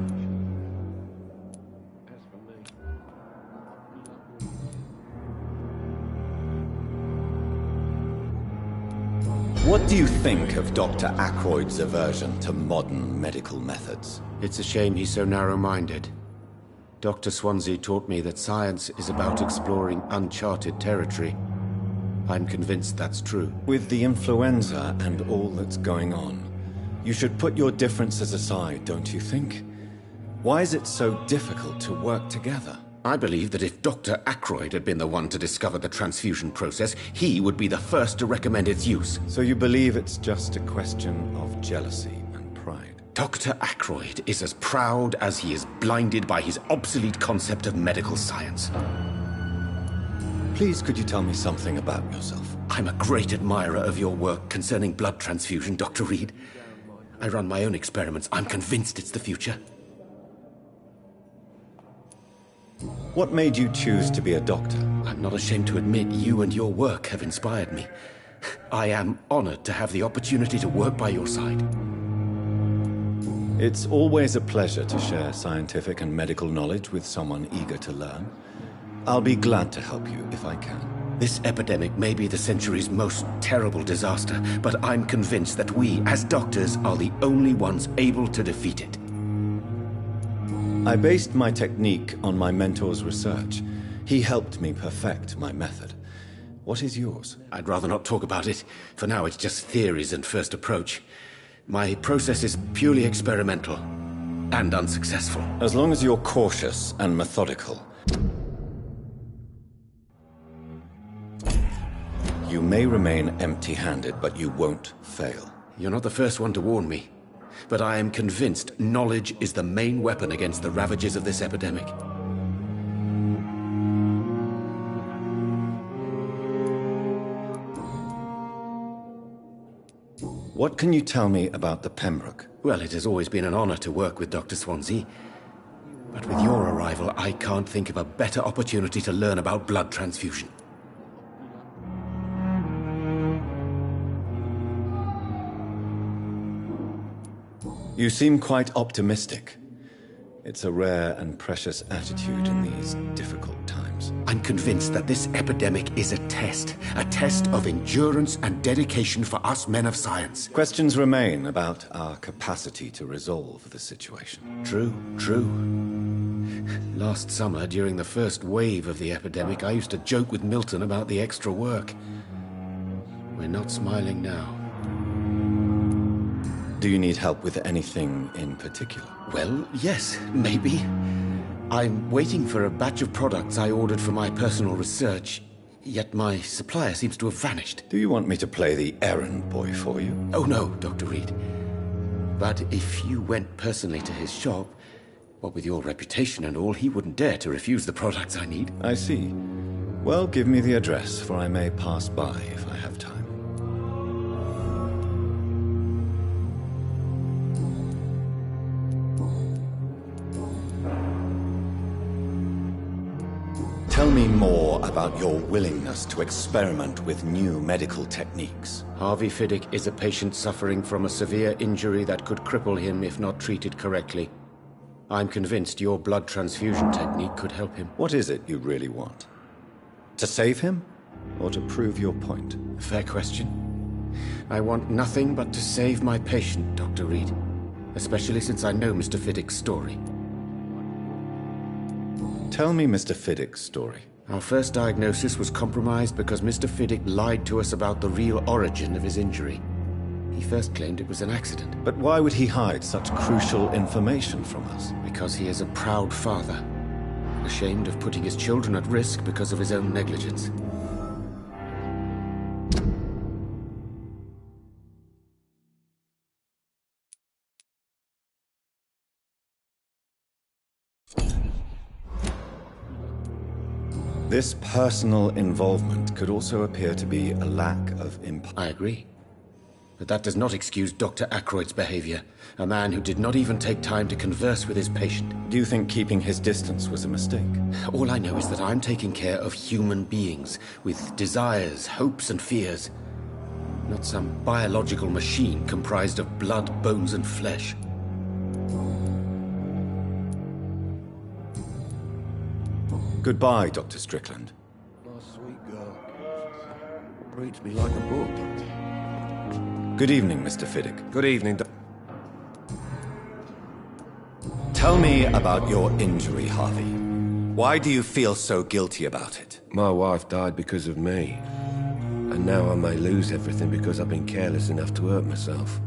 What do you think of Dr. Ackroyd's aversion to modern medical methods? It's a shame he's so narrow-minded. Dr. Swansea taught me that science is about exploring uncharted territory. I'm convinced that's true. With the influenza and all that's going on, you should put your differences aside, don't you think? Why is it so difficult to work together? I believe that if Dr. Ackroyd had been the one to discover the transfusion process, he would be the first to recommend its use. So you believe it's just a question of jealousy and pride? Dr. Ackroyd is as proud as he is blinded by his obsolete concept of medical science. Please, could you tell me something about yourself? I'm a great admirer of your work concerning blood transfusion, Dr. Reed. I run my own experiments. I'm convinced it's the future. What made you choose to be a doctor? I'm not ashamed to admit you and your work have inspired me. I am honored to have the opportunity to work by your side. It's always a pleasure to share scientific and medical knowledge with someone eager to learn. I'll be glad to help you if I can. This epidemic may be the century's most terrible disaster, but I'm convinced that we, as doctors, are the only ones able to defeat it. I based my technique on my mentor's research. He helped me perfect my method. What is yours? I'd rather not talk about it. For now, it's just theories and first approach. My process is purely experimental and unsuccessful. As long as you're cautious and methodical. You may remain empty-handed, but you won't fail. You're not the first one to warn me. But I am convinced knowledge is the main weapon against the ravages of this epidemic. What can you tell me about the Pembroke? Well, it has always been an honor to work with Dr. Swansea. But with your arrival, I can't think of a better opportunity to learn about blood transfusion. You seem quite optimistic. It's a rare and precious attitude in these difficult times. I'm convinced that this epidemic is a test of endurance and dedication for us men of science. Questions remain about our capacity to resolve the situation. True. Last summer, during the first wave of the epidemic, I used to joke with Milton about the extra work. We're not smiling now. Do you need help with anything in particular? Well, yes, maybe. I'm waiting for a batch of products I ordered for my personal research, yet my supplier seems to have vanished. Do you want me to play the errand boy for you? Oh no, Dr. Reed. But if you went personally to his shop, what with your reputation and all, he wouldn't dare to refuse the products I need. I see. Well, give me the address, for I may pass by if I have time. Tell me more about your willingness to experiment with new medical techniques. Harvey Fiddick is a patient suffering from a severe injury that could cripple him if not treated correctly. I'm convinced your blood transfusion technique could help him. What is it you really want? To save him? Or to prove your point? Fair question. I want nothing but to save my patient, Dr. Reed. Especially since I know Mr. Fiddick's story. Tell me Mr. Fiddick's story. Our first diagnosis was compromised because Mr. Fiddick lied to us about the real origin of his injury. He first claimed it was an accident. But why would he hide such crucial information from us? Because he is a proud father, ashamed of putting his children at risk because of his own negligence. This personal involvement could also appear to be a lack of I agree. But that does not excuse Dr. Ackroyd's behavior, a man who did not even take time to converse with his patient. Do you think keeping his distance was a mistake? All I know is that I'm taking care of human beings with desires, hopes, and fears. Not some biological machine comprised of blood, bones, and flesh. Goodbye, Dr. Strickland. My sweet girl. Reads me like a book. Good evening, Mr. Fiddick. Good evening, Tell me about your injury, Harvey. Why do you feel so guilty about it? My wife died because of me. And now I may lose everything because I've been careless enough to hurt myself.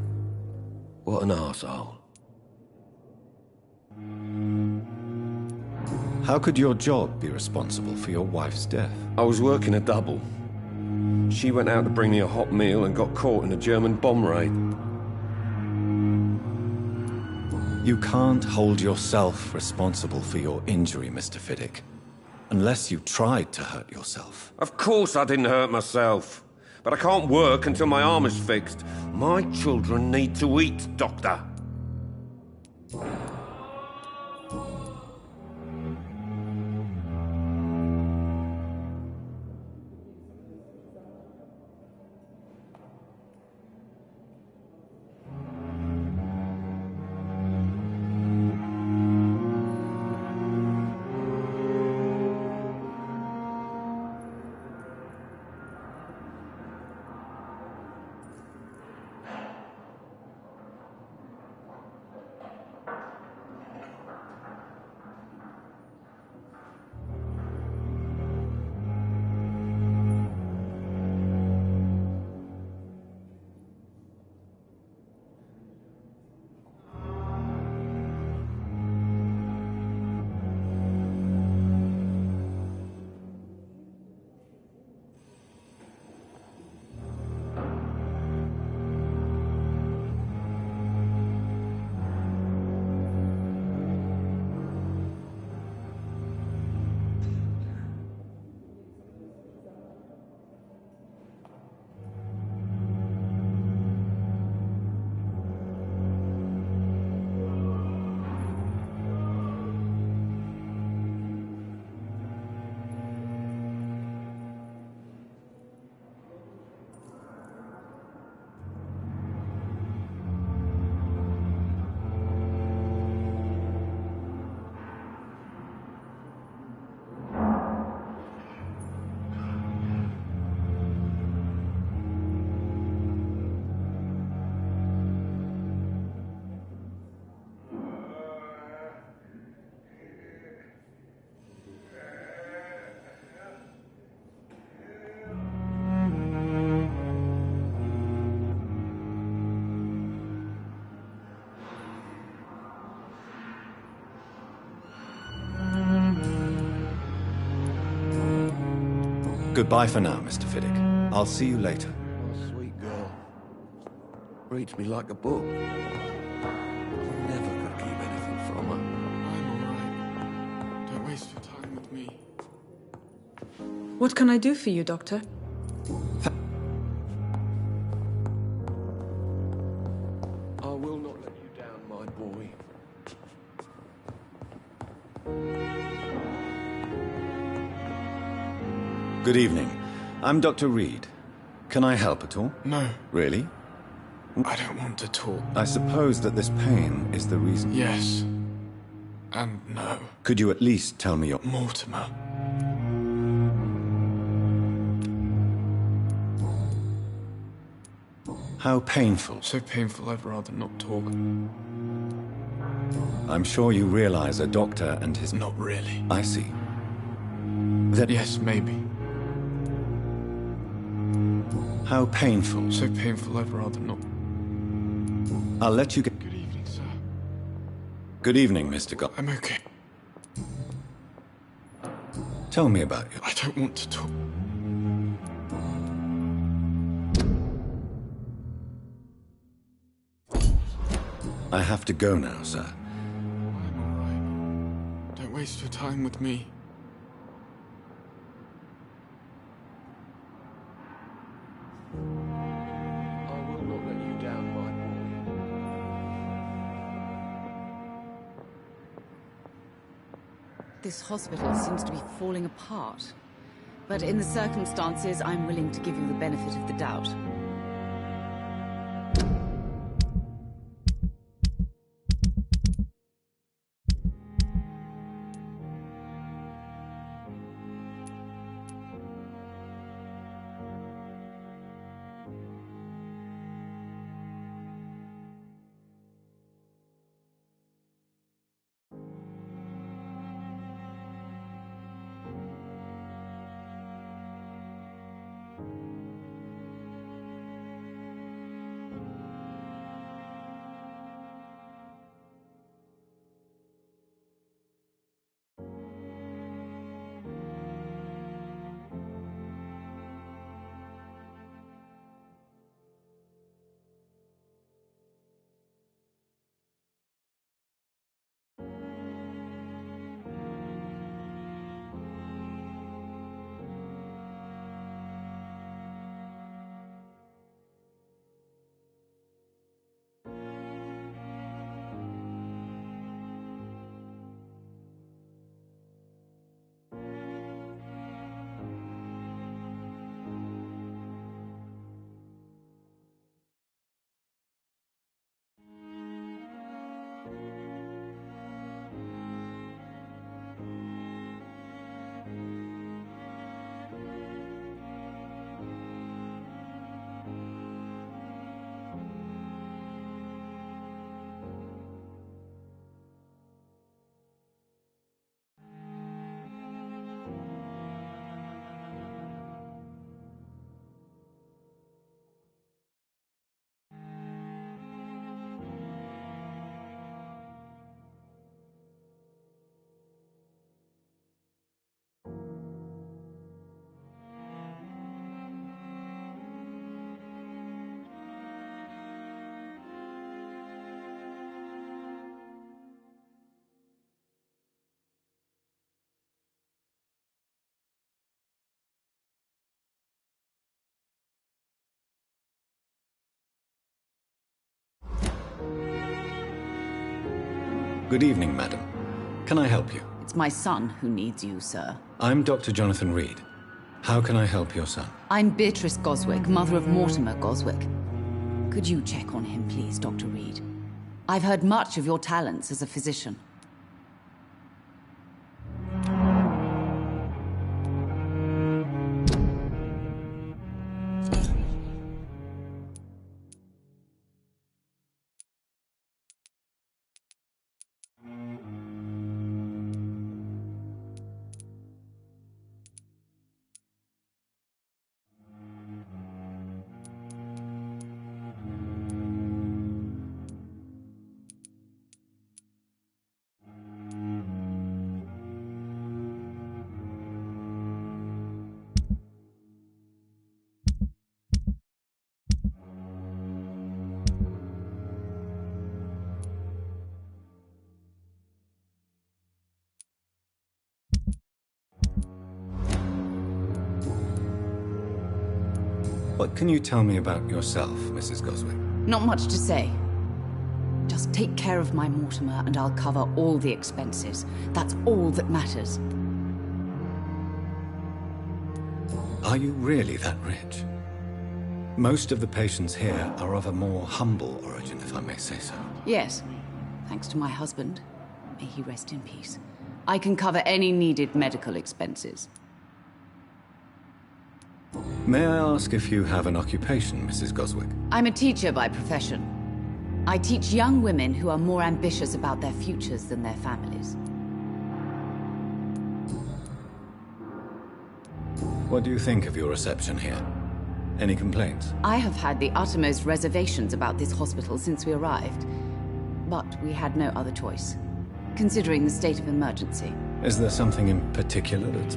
What an arsehole. How could your job be responsible for your wife's death? I was working a double. She went out to bring me a hot meal and got caught in a German bomb raid. You can't hold yourself responsible for your injury, Mr. Fiddick, unless you tried to hurt yourself. Of course I didn't hurt myself. But I can't work until my arm is fixed. My children need to eat, Doctor. Goodbye for now, Mr. Fiddick. I'll see you later. Oh, sweet girl. Reads me like a book. I'm never gonna keep anything from her. I'm alright. Don't waste your time with me. What can I do for you, Doctor? I will not let you down, my boy. Good evening. I'm Dr. Reed. Can I help at all? No. Really? I don't want to talk. I suppose that this pain is the reason. Yes. And no. Could you at least tell me your... Mortimer. How painful. So painful I'd rather not talk. I'm sure you realize a doctor and his... Not really. I see. That... Yes, maybe. How painful. So painful I'd rather not. I'll let you get... Good evening, sir. Good evening, Mr. God. I'm okay. Tell me about you. I don't want to talk. I have to go now, sir. I'm alright. Don't waste your time with me. I will not let you down, my boy. This hospital seems to be falling apart. But in the circumstances, I'm willing to give you the benefit of the doubt. Good evening, madam. Can I help you? It's my son who needs you, sir. I'm Dr. Jonathan Reed. How can I help your son? I'm Beatrice Goswick, mother of Mortimer Goswick. Could you check on him, please, Dr. Reed? I've heard much of your talents as a physician. What can you tell me about yourself, Mrs. Goswick? Not much to say. Just take care of my Mortimer and I'll cover all the expenses. That's all that matters. Are you really that rich? Most of the patients here are of a more humble origin, if I may say so. Yes, thanks to my husband. May he rest in peace. I can cover any needed medical expenses. May I ask if you have an occupation, Mrs. Goswick? I'm a teacher by profession. I teach young women who are more ambitious about their futures than their families. What do you think of your reception here? Any complaints? I have had the uttermost reservations about this hospital since we arrived. But we had no other choice, considering the state of emergency. Is there something in particular that's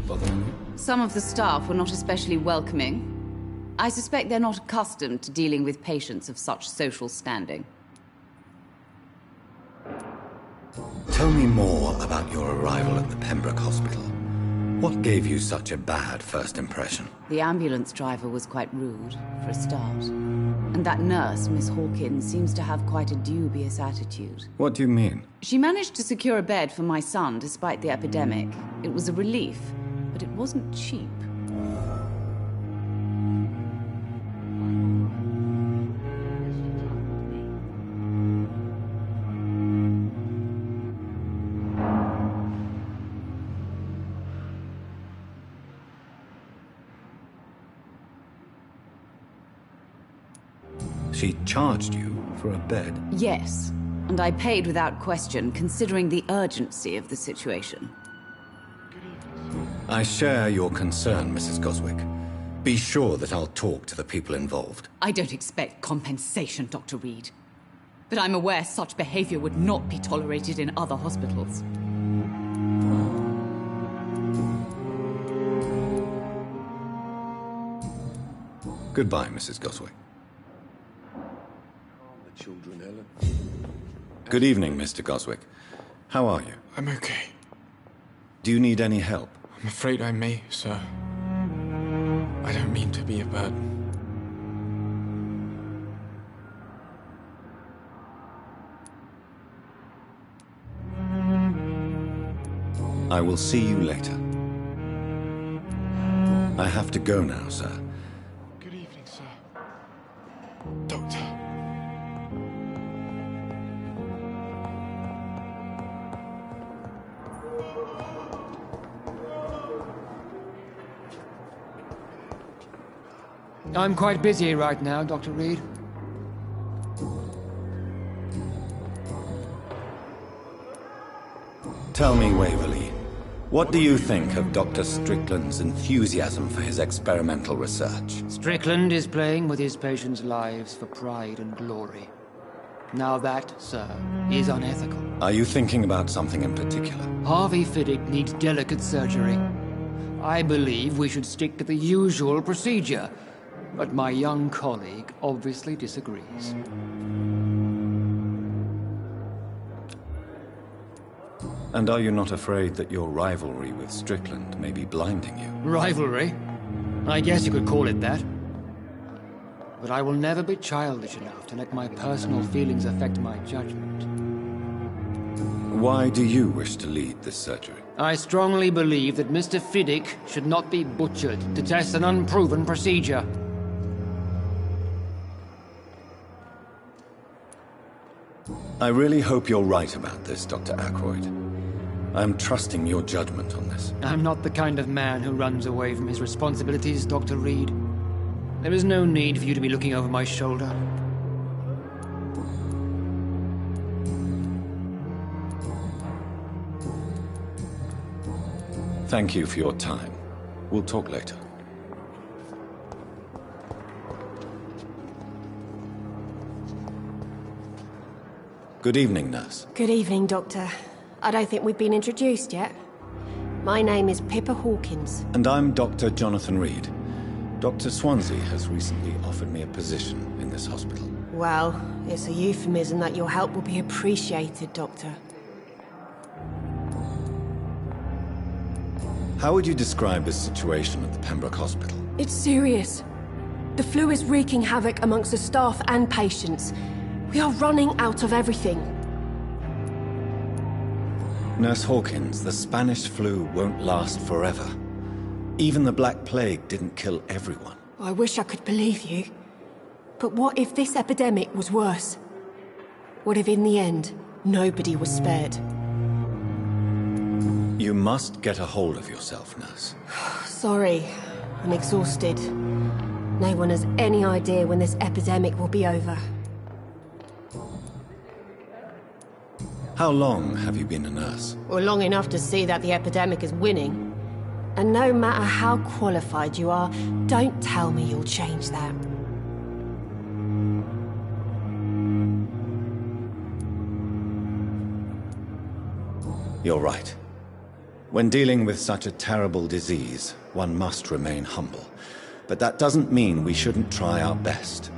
bothering you? Some of the staff were not especially welcoming. I suspect they're not accustomed to dealing with patients of such social standing. Tell me more about your arrival at the Pembroke Hospital. What gave you such a bad first impression? The ambulance driver was quite rude, for a start. And that nurse, Miss Hawkins, seems to have quite a dubious attitude. What do you mean? She managed to secure a bed for my son despite the epidemic. It was a relief, but it wasn't cheap. She charged you for a bed? Yes, and I paid without question, considering the urgency of the situation. I share your concern, Mrs. Goswick. Be sure that I'll talk to the people involved. I don't expect compensation, Dr. Reed. But I'm aware such behavior would not be tolerated in other hospitals. Goodbye, Mrs. Goswick. Children, Ellen. Good evening, Mr. Goswick. How are you? I'm okay. Do you need any help? I'm afraid I may, sir. I don't mean to be a burden. I will see you later. I have to go now, sir. Good evening, sir. Doctor. I'm quite busy right now, Dr. Reed. Tell me, Waverly, what do you think of Dr. Strickland's enthusiasm for his experimental research? Strickland is playing with his patients' lives for pride and glory. Now that, sir, is unethical. Are you thinking about something in particular? Harvey Fiddick needs delicate surgery. I believe we should stick to the usual procedure, but my young colleague obviously disagrees. And are you not afraid that your rivalry with Strickland may be blinding you? Rivalry? I guess you could call it that. But I will never be childish enough to let my personal feelings affect my judgment. Why do you wish to lead this surgery? I strongly believe that Mr. Fiddick should not be butchered to test an unproven procedure. I really hope you're right about this, Dr. Ackroyd. I am trusting your judgment on this. I'm not the kind of man who runs away from his responsibilities, Dr. Reed. There is no need for you to be looking over my shoulder. Thank you for your time. We'll talk later. Good evening, nurse. Good evening, Doctor. I don't think we've been introduced yet. My name is Pippa Hawkins. And I'm Dr. Jonathan Reed. Dr. Swansea has recently offered me a position in this hospital. Well, it's a euphemism that your help will be appreciated, Doctor. How would you describe the situation at the Pembroke Hospital? It's serious. The flu is wreaking havoc amongst the staff and patients. We are running out of everything. Nurse Hawkins, the Spanish flu won't last forever. Even the Black Plague didn't kill everyone. I wish I could believe you. But what if this epidemic was worse? What if in the end, nobody was spared? You must get a hold of yourself, Nurse. Sorry, I'm exhausted. No one has any idea when this epidemic will be over. How long have you been a nurse? Well, long enough to see that the epidemic is winning. And no matter how qualified you are, don't tell me you'll change that. You're right. When dealing with such a terrible disease, one must remain humble. But that doesn't mean we shouldn't try our best.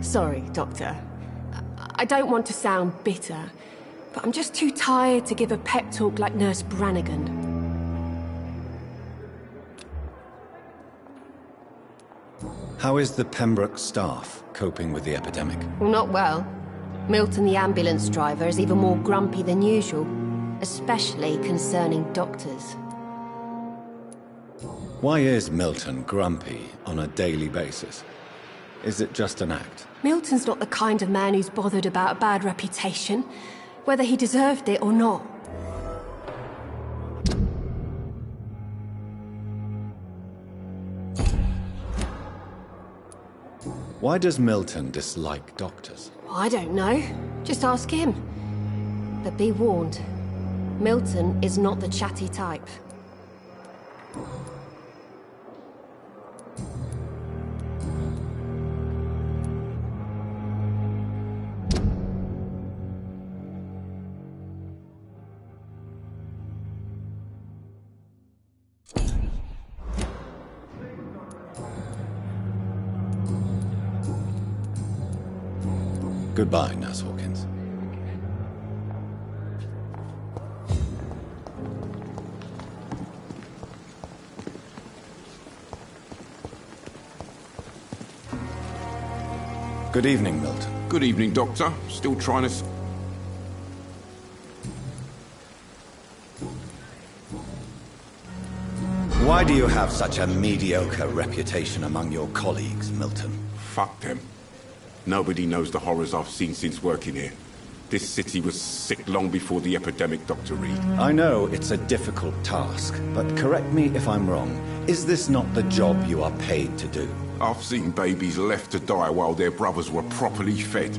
Sorry, Doctor. I don't want to sound bitter, but I'm just too tired to give a pep talk like Nurse Brannigan. How is the Pembroke staff coping with the epidemic? Well, not well. Milton, the ambulance driver, is even more grumpy than usual, especially concerning doctors. Why is Milton grumpy on a daily basis? Is it just an act? Milton's not the kind of man who's bothered about a bad reputation, whether he deserved it or not. Why does Milton dislike doctors? I don't know. Just ask him. But be warned, Milton is not the chatty type. Goodbye, Nurse Hawkins. Good evening, Milton. Good evening, Doctor. Still trying to... Why do you have such a mediocre reputation among your colleagues, Milton? Fuck them. Nobody knows the horrors I've seen since working here. This city was sick long before the epidemic, Dr. Reed. I know it's a difficult task, but correct me if I'm wrong. Is this not the job you are paid to do? I've seen babies left to die while their brothers were properly fed.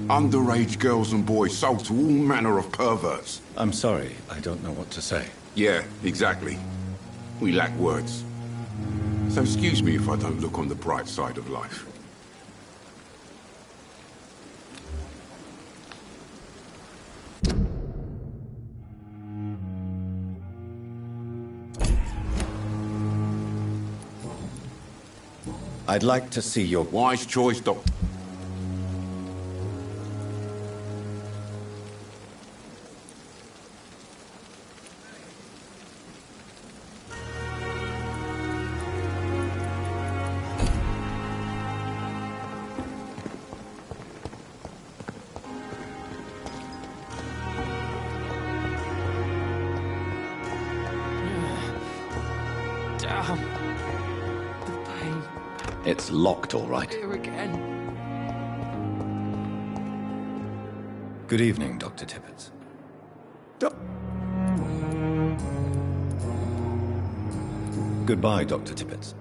Underage girls and boys sold to all manner of perverts. I'm sorry, I don't know what to say. Yeah, exactly. We lack words. So excuse me if I don't look on the bright side of life. I'd like to see your... Wise choice, Doctor. It's locked, all right. Here again. Good evening, Dr. Tippett. Goodbye, Dr. Tippett.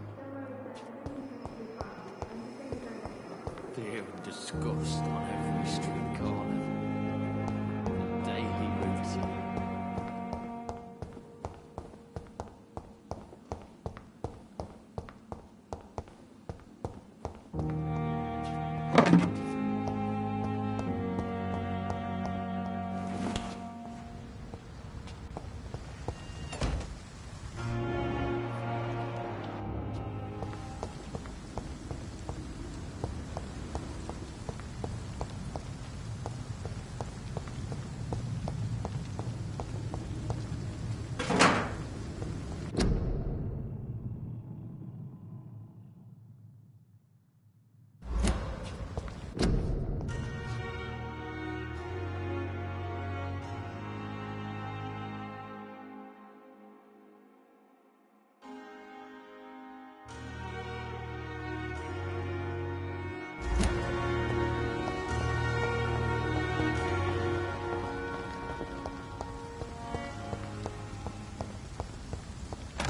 Fear and disgust on every street corner. Daily routine.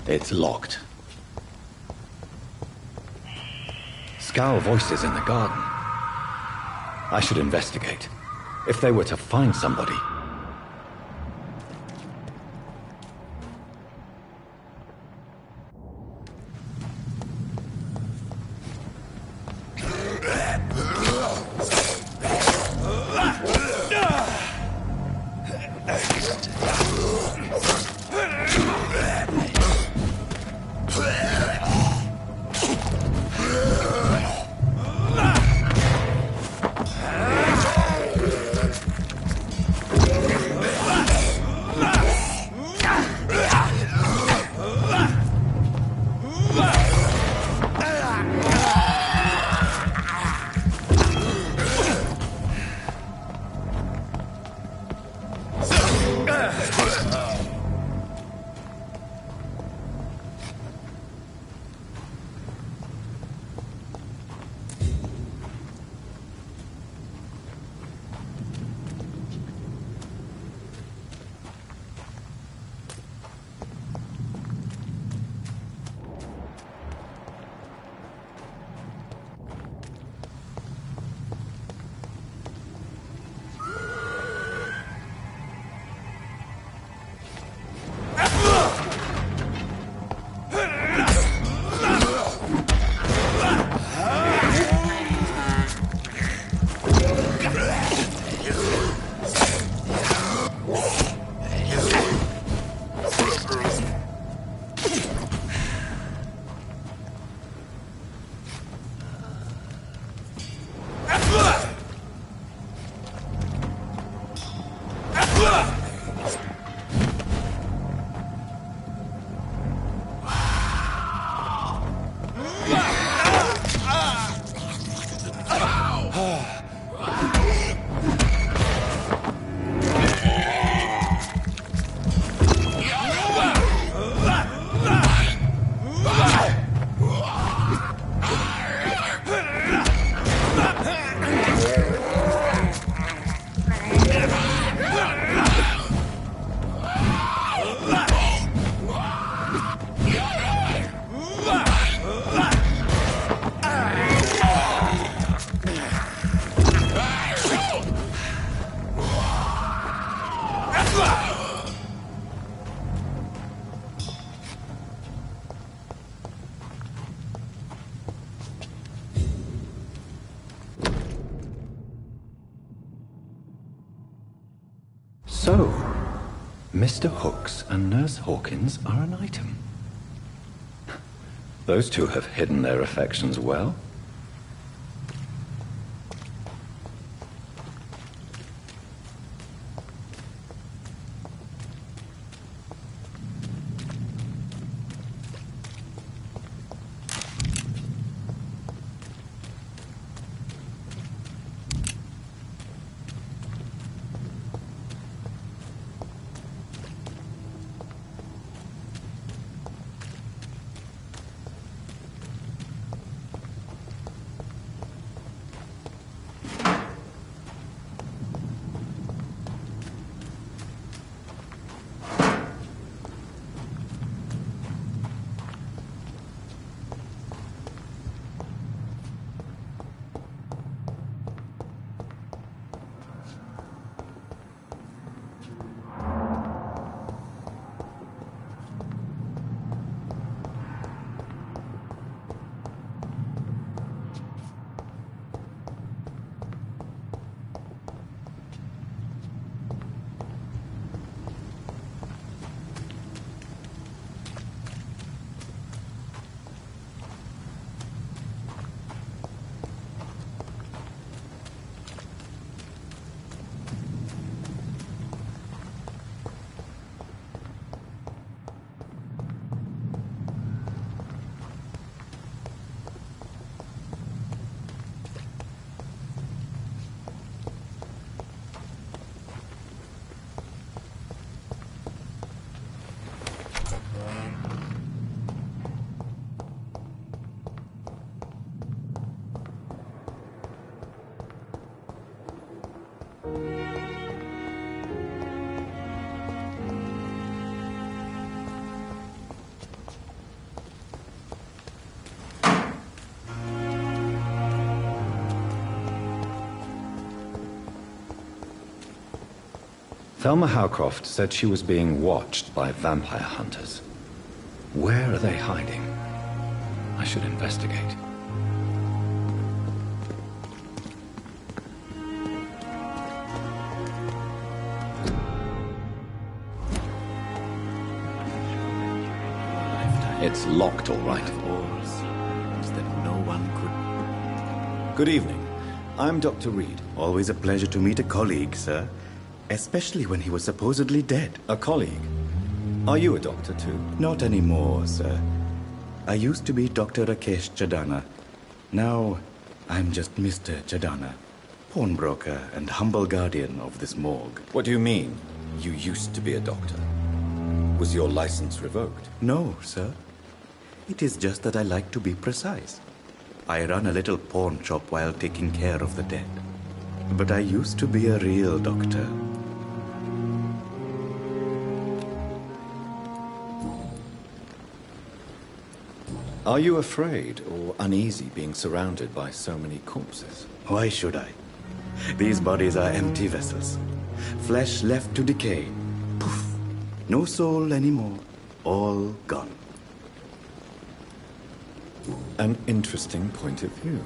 It's locked. Scowl voices in the garden. I should investigate. If they were to find somebody... So, Mr. Hooks and Nurse Hawkins are an item. Those two have hidden their affections well. Thelma Howcroft said she was being watched by vampire hunters. Where are they hiding? I should investigate. It's locked, all right. That no one could. Good evening. I'm Dr. Reed. Always a pleasure to meet a colleague, sir. Especially when he was supposedly dead. A colleague? Are you a doctor too? Not anymore, sir. I used to be Dr. Rakesh Chadana. Now, I'm just Mr. Chadana, pawnbroker and humble guardian of this morgue. What do you mean, you used to be a doctor? Was your license revoked? No, sir. It is just that I like to be precise. I run a little pawn shop while taking care of the dead. But I used to be a real doctor. Are you afraid or uneasy being surrounded by so many corpses? Why should I? These bodies are empty vessels. Flesh left to decay. Poof! No soul anymore. All gone. An interesting point of view.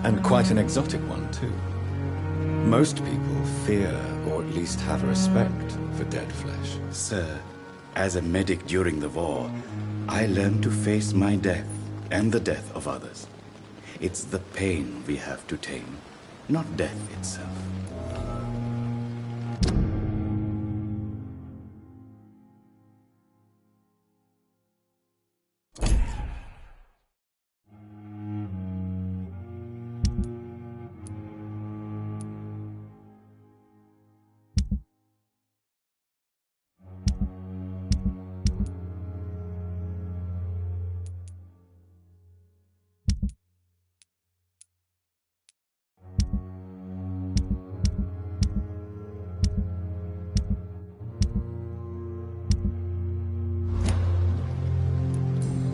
And quite an exotic one, too. Most people fear, or at least have respect, for dead flesh. Sir, as a medic during the war, I learned to face my death and the death of others. It's the pain we have to tame, not death itself.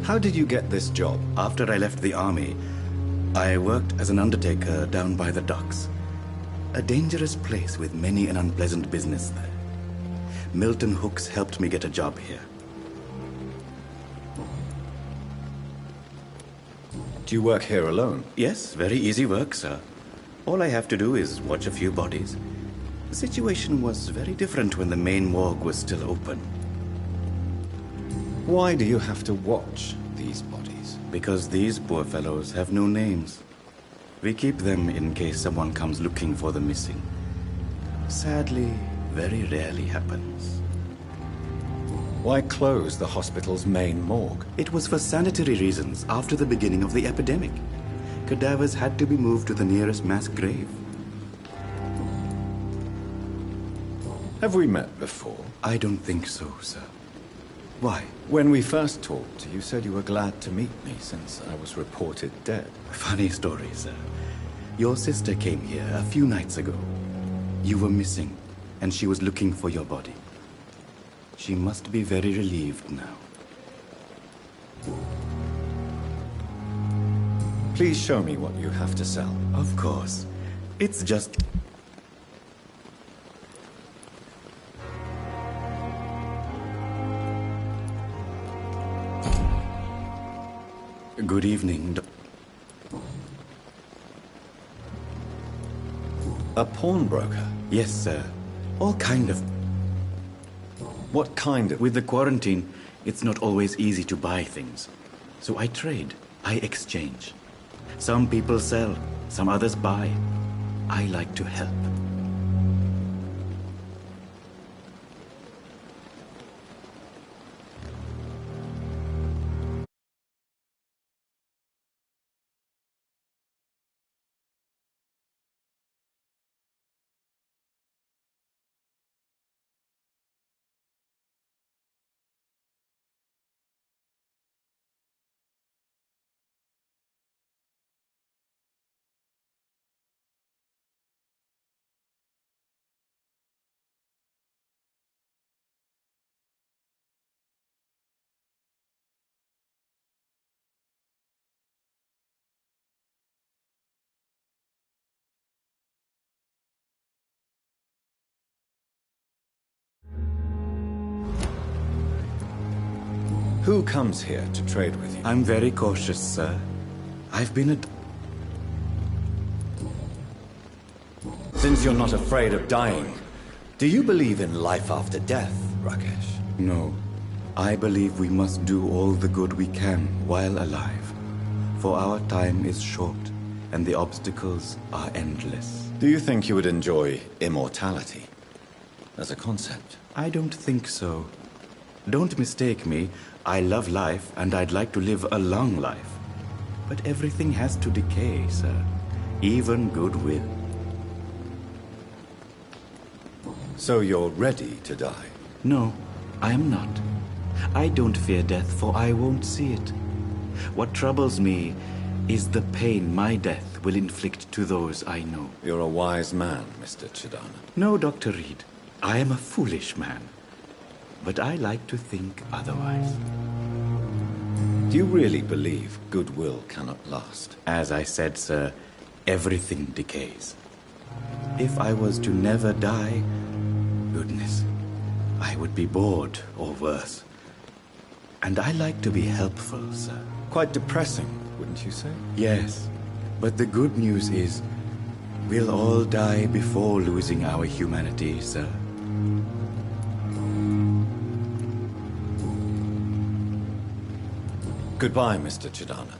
How did you get this job? After I left the army, I worked as an undertaker down by the docks. A dangerous place with many an unpleasant business there. Milton Hooks helped me get a job here. Do you work here alone? Yes, very easy work, sir. All I have to do is watch a few bodies. The situation was very different when the main morgue was still open. Why do you have to watch these bodies? Because these poor fellows have no names. We keep them in case someone comes looking for the missing. Sadly, very rarely happens. Why close the hospital's main morgue? It was for sanitary reasons after the beginning of the epidemic. Cadavers had to be moved to the nearest mass grave. Have we met before? I don't think so, sir. Why? When we first talked, you said you were glad to meet me since I was reported dead. Funny story, sir. Your sister came here a few nights ago. You were missing, and she was looking for your body. She must be very relieved now. Please show me what you have to sell. Of course. It's just... Good evening, A pawnbroker? Yes, sir. All kind of... What kind of... With the quarantine, it's not always easy to buy things. So I trade. I exchange. Some people sell, some others buy. I like to help. Who comes here to trade with you? I'm very cautious, sir. I've been a... Since you're not afraid of dying, do you believe in life after death, Rakesh? No. I believe we must do all the good we can while alive. For our time is short, and the obstacles are endless. Do you think you would enjoy immortality as a concept? I don't think so. Don't mistake me. I love life, and I'd like to live a long life. But everything has to decay, sir. Even goodwill. So you're ready to die? No, I'm not. I don't fear death, for I won't see it. What troubles me is the pain my death will inflict to those I know. You're a wise man, Mr. Chidana. No, Dr. Reed. I am a foolish man. But I like to think otherwise. Do you really believe goodwill cannot last? As I said, sir, everything decays. If I was to never die, goodness, I would be bored or worse. And I like to be helpful, sir. Quite depressing, wouldn't you say? Yes, but the good news is, we'll all die before losing our humanity, sir. Goodbye, Mr. Chidana.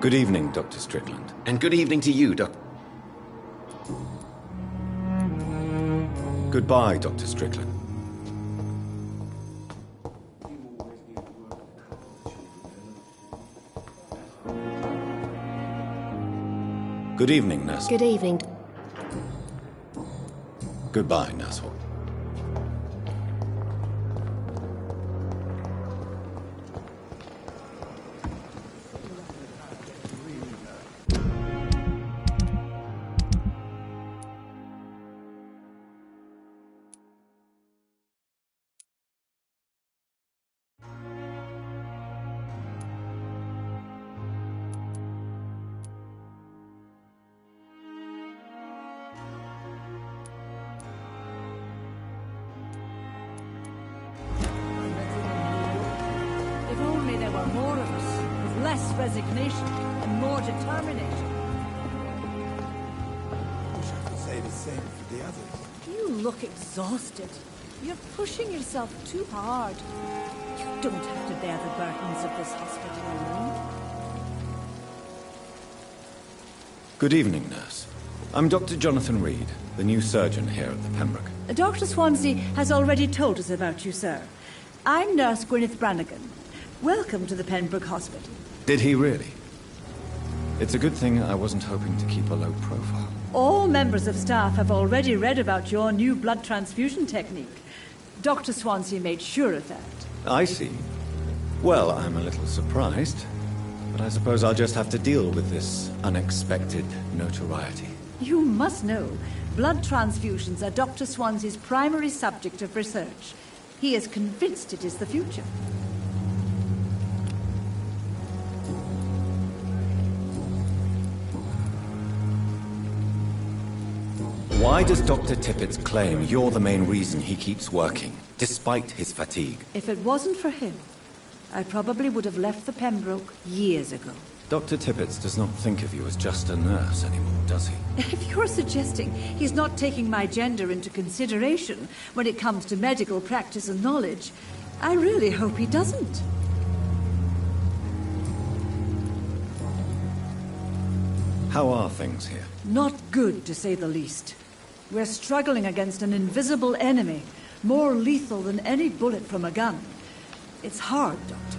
Good evening, Dr. Strickland. And good evening to you, Doc. Goodbye, Dr. Strickland. Good evening, Nurse. Good evening. Goodbye, Nurse Hall. Resignation and more determination. I wish I could say the same for the others. You look exhausted. You're pushing yourself too hard. You don't have to bear the burdens of this hospital alone. Good evening, Nurse. I'm Dr. Jonathan Reed, the new surgeon here at the Pembroke. Dr. Swansea has already told us about you, sir. I'm Nurse Gwyneth Brannigan. Welcome to the Pembroke Hospital. Did he really? It's a good thing I wasn't hoping to keep a low profile. All members of staff have already read about your new blood transfusion technique. Dr. Swansea made sure of that. I see. Well, I'm a little surprised, but I suppose I'll just have to deal with this unexpected notoriety. You must know, blood transfusions are Dr. Swansea's primary subject of research. He is convinced it is the future. Why does Dr. Tippett claim you're the main reason he keeps working, despite his fatigue? If it wasn't for him, I probably would have left the Pembroke years ago. Dr. Tippett does not think of you as just a nurse anymore, does he? If you're suggesting he's not taking my gender into consideration when it comes to medical practice and knowledge, I really hope he doesn't. How are things here? Not good, to say the least. We're struggling against an invisible enemy, more lethal than any bullet from a gun. It's hard, Doctor.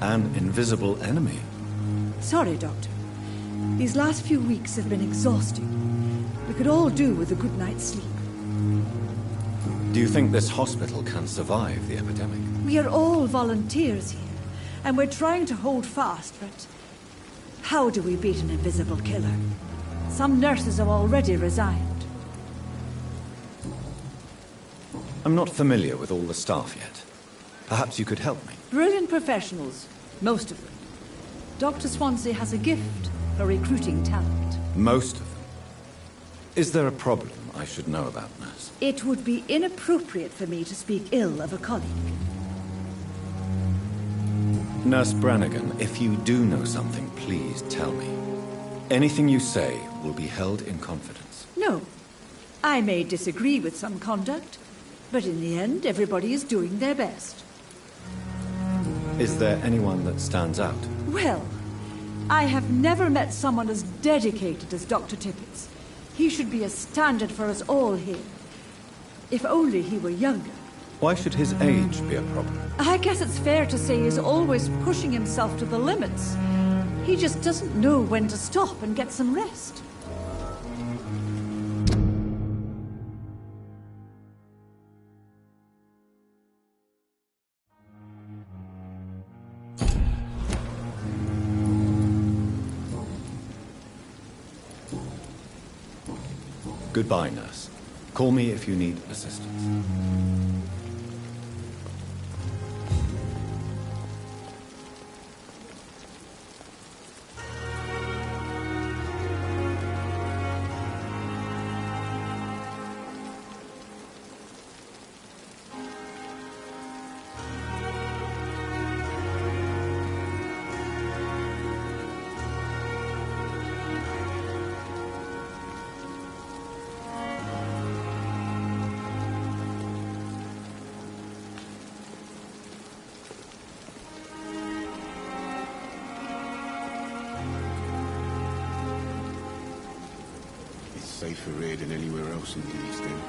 An invisible enemy? Sorry, Doctor. These last few weeks have been exhausting. We could all do with a good night's sleep. Do you think this hospital can survive the epidemic? We are all volunteers here, and we're trying to hold fast, but how do we beat an invisible killer? Some nurses have already resigned. I'm not familiar with all the staff yet. Perhaps you could help me. Brilliant professionals, most of them. Dr. Swansea has a gift for recruiting talent. Most of them? Is there a problem I should know about, nurse? It would be inappropriate for me to speak ill of a colleague. Nurse Brannigan, if you do know something, please tell me. Anything you say will be held in confidence. No. I may disagree with some conduct, but in the end, everybody is doing their best. Is there anyone that stands out? Well, I have never met someone as dedicated as Dr. Tippett. He should be a standard for us all here. If only he were younger. Why should his age be a problem? I guess it's fair to say he's always pushing himself to the limits. He just doesn't know when to stop and get some rest. Goodbye, nurse. Call me if you need assistance. safer here than anywhere else in the East End.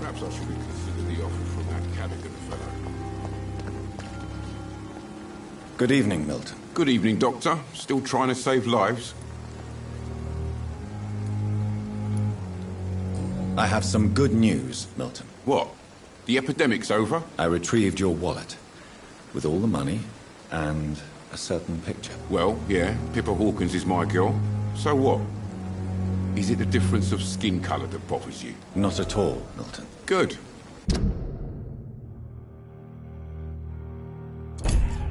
Perhaps I should consider the offer from that Cadigan fellow. Good evening, Milton. Good evening, Doctor. Still trying to save lives? I have some good news, Milton. What? The epidemic's over? I retrieved your wallet, with all the money and a certain picture. Well, yeah, Pippa Hawkins is my girl. So what? Is it the difference of skin colour that bothers you? Not at all, Milton. Good.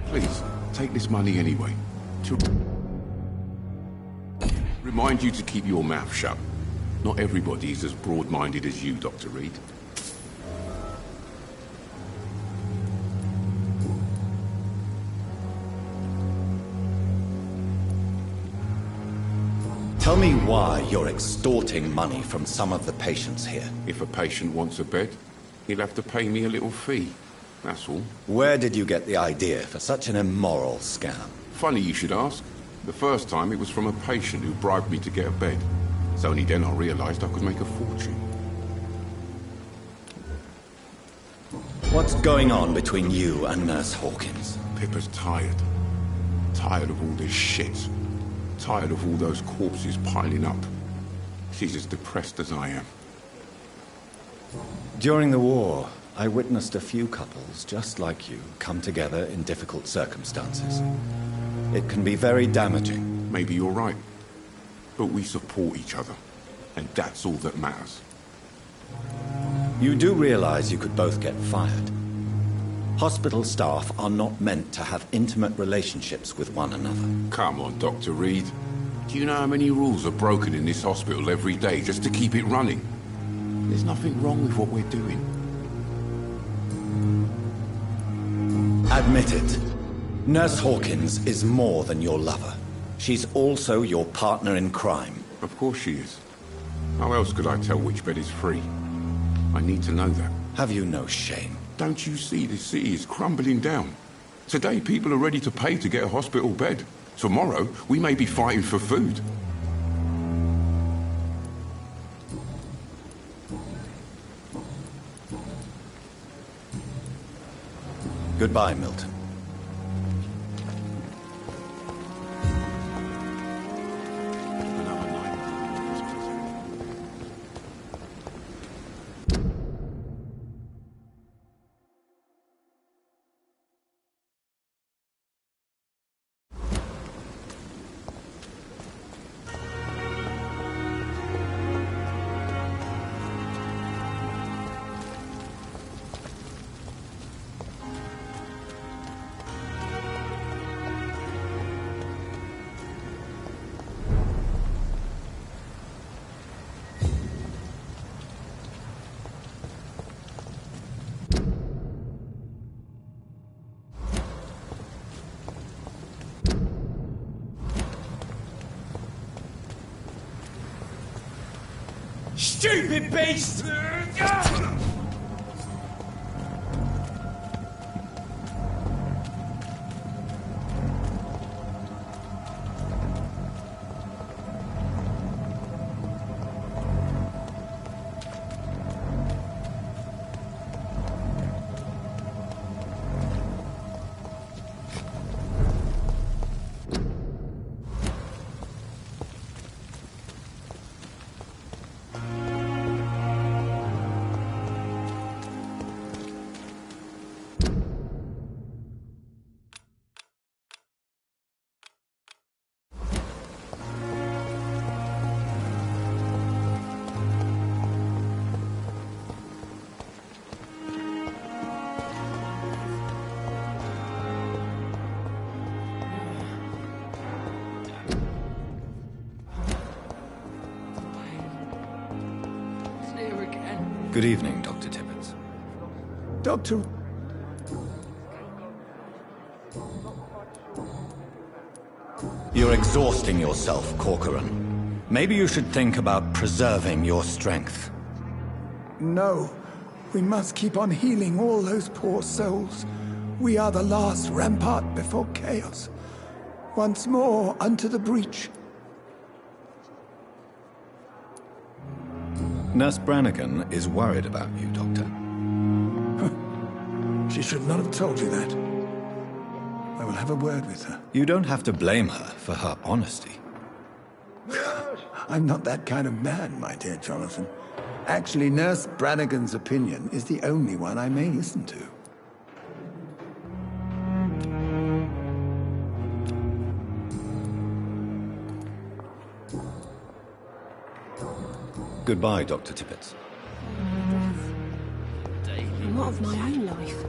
Please, take this money anyway. To remind you to keep your mouth shut. Not everybody is as broad-minded as you, Dr. Reed. Tell me why you're extorting money from some of the patients here. If a patient wants a bed, he'll have to pay me a little fee. That's all. Where did you get the idea for such an immoral scam? Funny you should ask. The first time it was from a patient who bribed me to get a bed. It's only then I realized I could make a fortune. What's going on between you and Nurse Hawkins? Pippa's tired. Tired of all this shit. Tired of all those corpses piling up. She's as depressed as I am. During the war, I witnessed a few couples just like you come together in difficult circumstances. It can be very damaging. Maybe you're right. But we support each other. And that's all that matters. You do realize you could both get fired. Hospital staff are not meant to have intimate relationships with one another. Come on, Dr. Reed. Do you know how many rules are broken in this hospital every day just to keep it running? There's nothing wrong with what we're doing. Admit it. Nurse Hawkins is more than your lover. She's also your partner in crime. Of course she is. How else could I tell which bed is free? I need to know that. Have you no shame? Don't you see the city is crumbling down? Today people are ready to pay to get a hospital bed. Tomorrow we may be fighting for food. Goodbye, Milton. Stupid beast! Good evening, Dr. Tippett. Doctor... You're exhausting yourself, Corcoran. Maybe you should think about preserving your strength. No. We must keep on healing all those poor souls. We are the last rampart before chaos. Once more, unto the breach. Nurse Brannigan is worried about you, Doctor. She should not have told you that. I will have a word with her. You don't have to blame her for her honesty. I'm not that kind of man, my dear Jonathan. Actually, Nurse Brannigan's opinion is the only one I may listen to. Goodbye, Dr. Tippett. And what of my own life?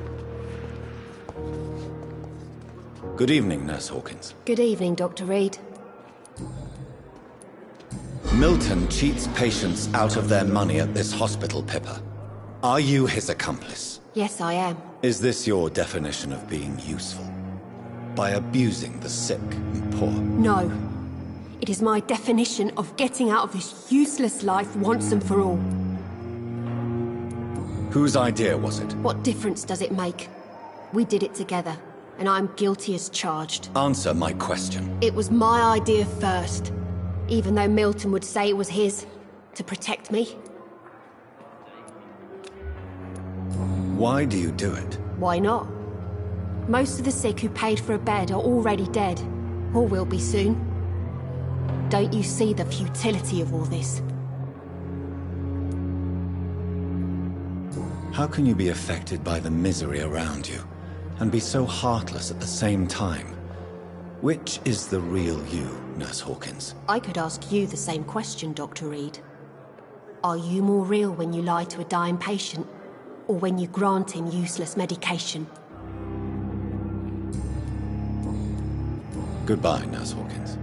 Good evening, Nurse Hawkins. Good evening, Dr. Reed. Milton cheats patients out of their money at this hospital, Pippa. Are you his accomplice? Yes, I am. Is this your definition of being useful? By abusing the sick and poor? No. It is my definition of getting out of this useless life once and for all. Whose idea was it? What difference does it make? We did it together, and I'm guilty as charged. Answer my question. It was my idea first, even though Milton would say it was his, to protect me. Why do you do it? Why not? Most of the sick who paid for a bed are already dead, or will be soon. Don't you see the futility of all this? How can you be affected by the misery around you, and be so heartless at the same time? Which is the real you, Nurse Hawkins? I could ask you the same question, Dr. Reed. Are you more real when you lie to a dying patient, or when you grant him useless medication? Goodbye, Nurse Hawkins.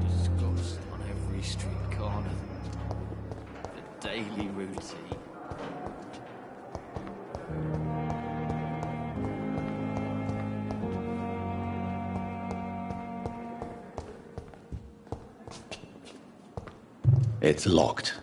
Discussed on every street corner. The daily routine. It's locked.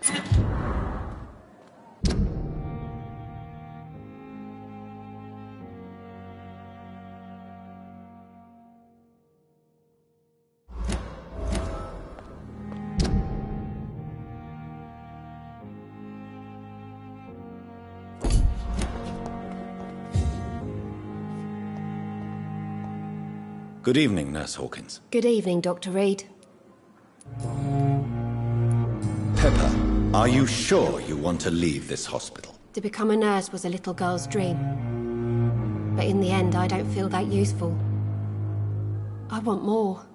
Good evening, Nurse Hawkins. Good evening, Dr. Reed. Pepper, are you sure you want to leave this hospital? To become a nurse was a little girl's dream. But in the end, I don't feel that useful. I want more.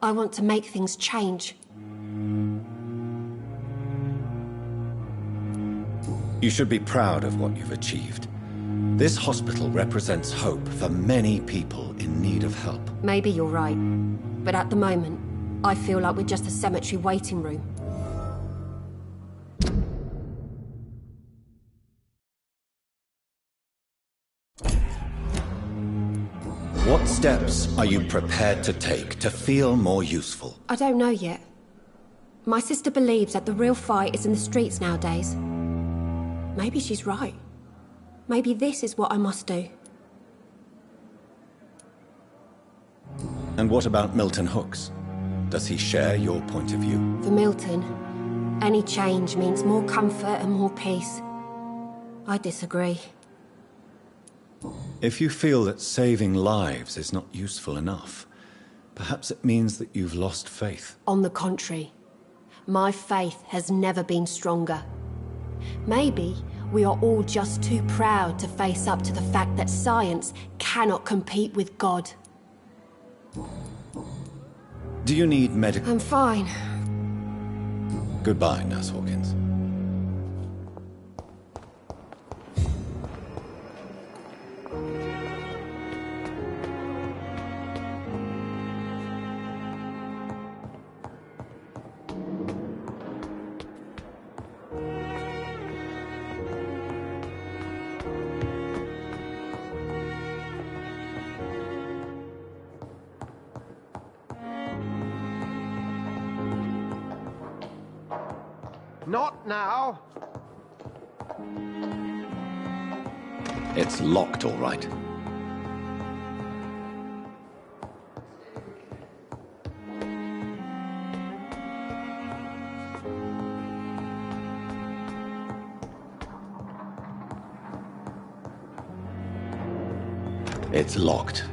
I want to make things change. You should be proud of what you've achieved. This hospital represents hope for many people in need of help. Maybe you're right. But at the moment, I feel like we're just a cemetery waiting room. What steps are you prepared to take to feel more useful? I don't know yet. My sister believes that the real fight is in the streets nowadays. Maybe she's right. Maybe this is what I must do. And what about Milton Hooks? Does he share your point of view? For Milton, any change means more comfort and more peace. I disagree. If you feel that saving lives is not useful enough, perhaps it means that you've lost faith. On the contrary, my faith has never been stronger. Maybe we are all just too proud to face up to the fact that science cannot compete with God. Do you need medical... I'm fine. Goodbye, Nurse Hawkins. Not now. It's locked, all right. It's locked.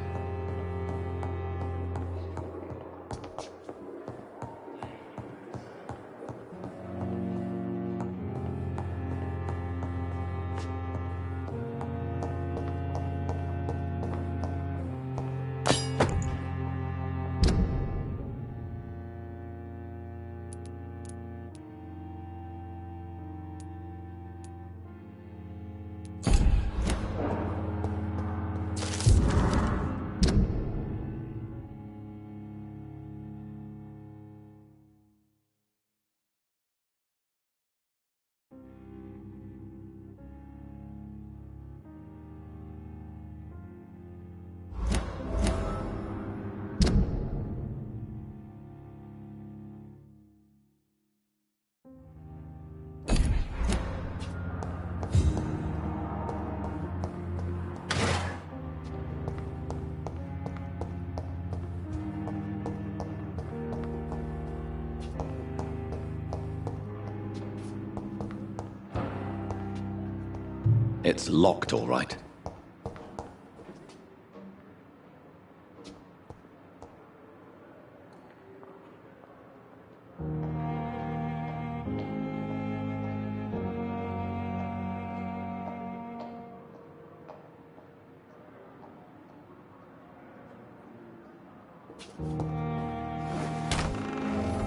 It's locked, all right.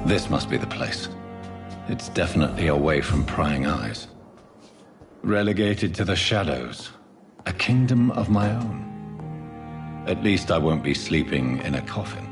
This must be the place. It's definitely away from prying eyes. Relegated to the shadows. A kingdom of my own. At least I won't be sleeping in a coffin.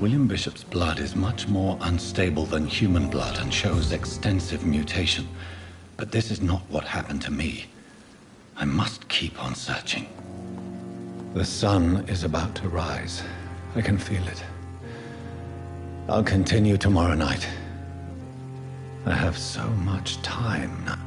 William Bishop's blood is much more unstable than human blood and shows extensive mutation. But this is not what happened to me. I must keep on searching. The sun is about to rise. I can feel it. I'll continue tomorrow night. I have so much time now.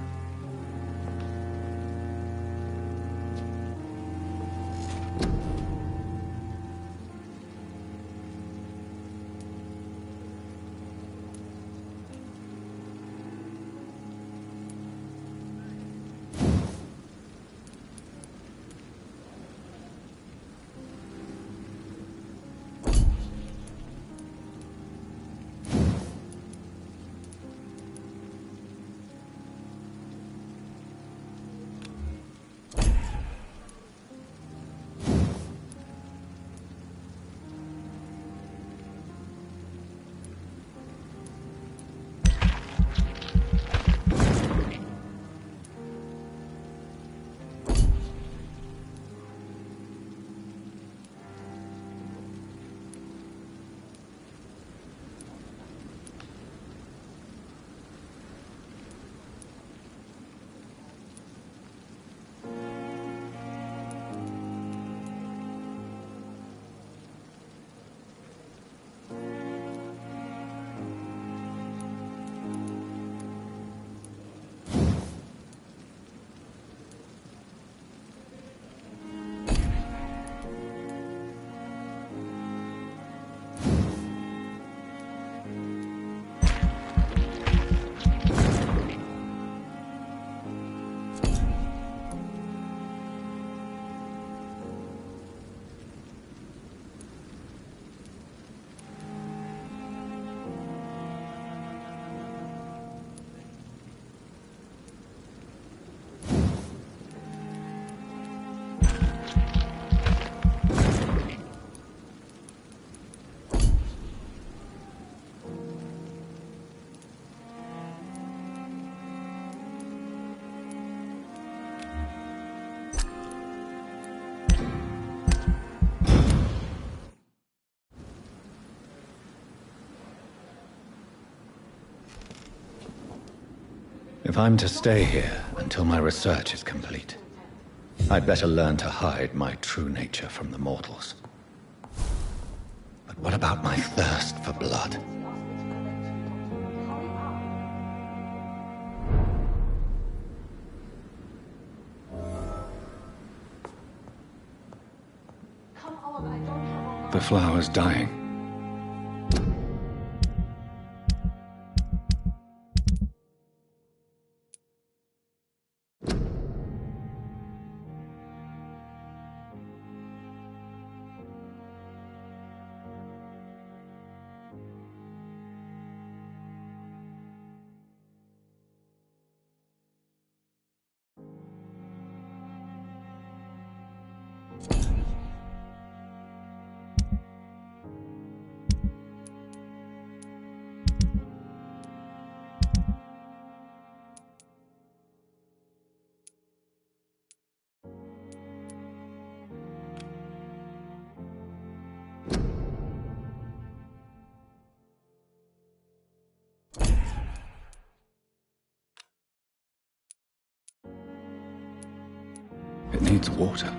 If I'm to stay here until my research is complete, I'd better learn to hide my true nature from the mortals. But what about my thirst for blood? The flower's dying. It needs water.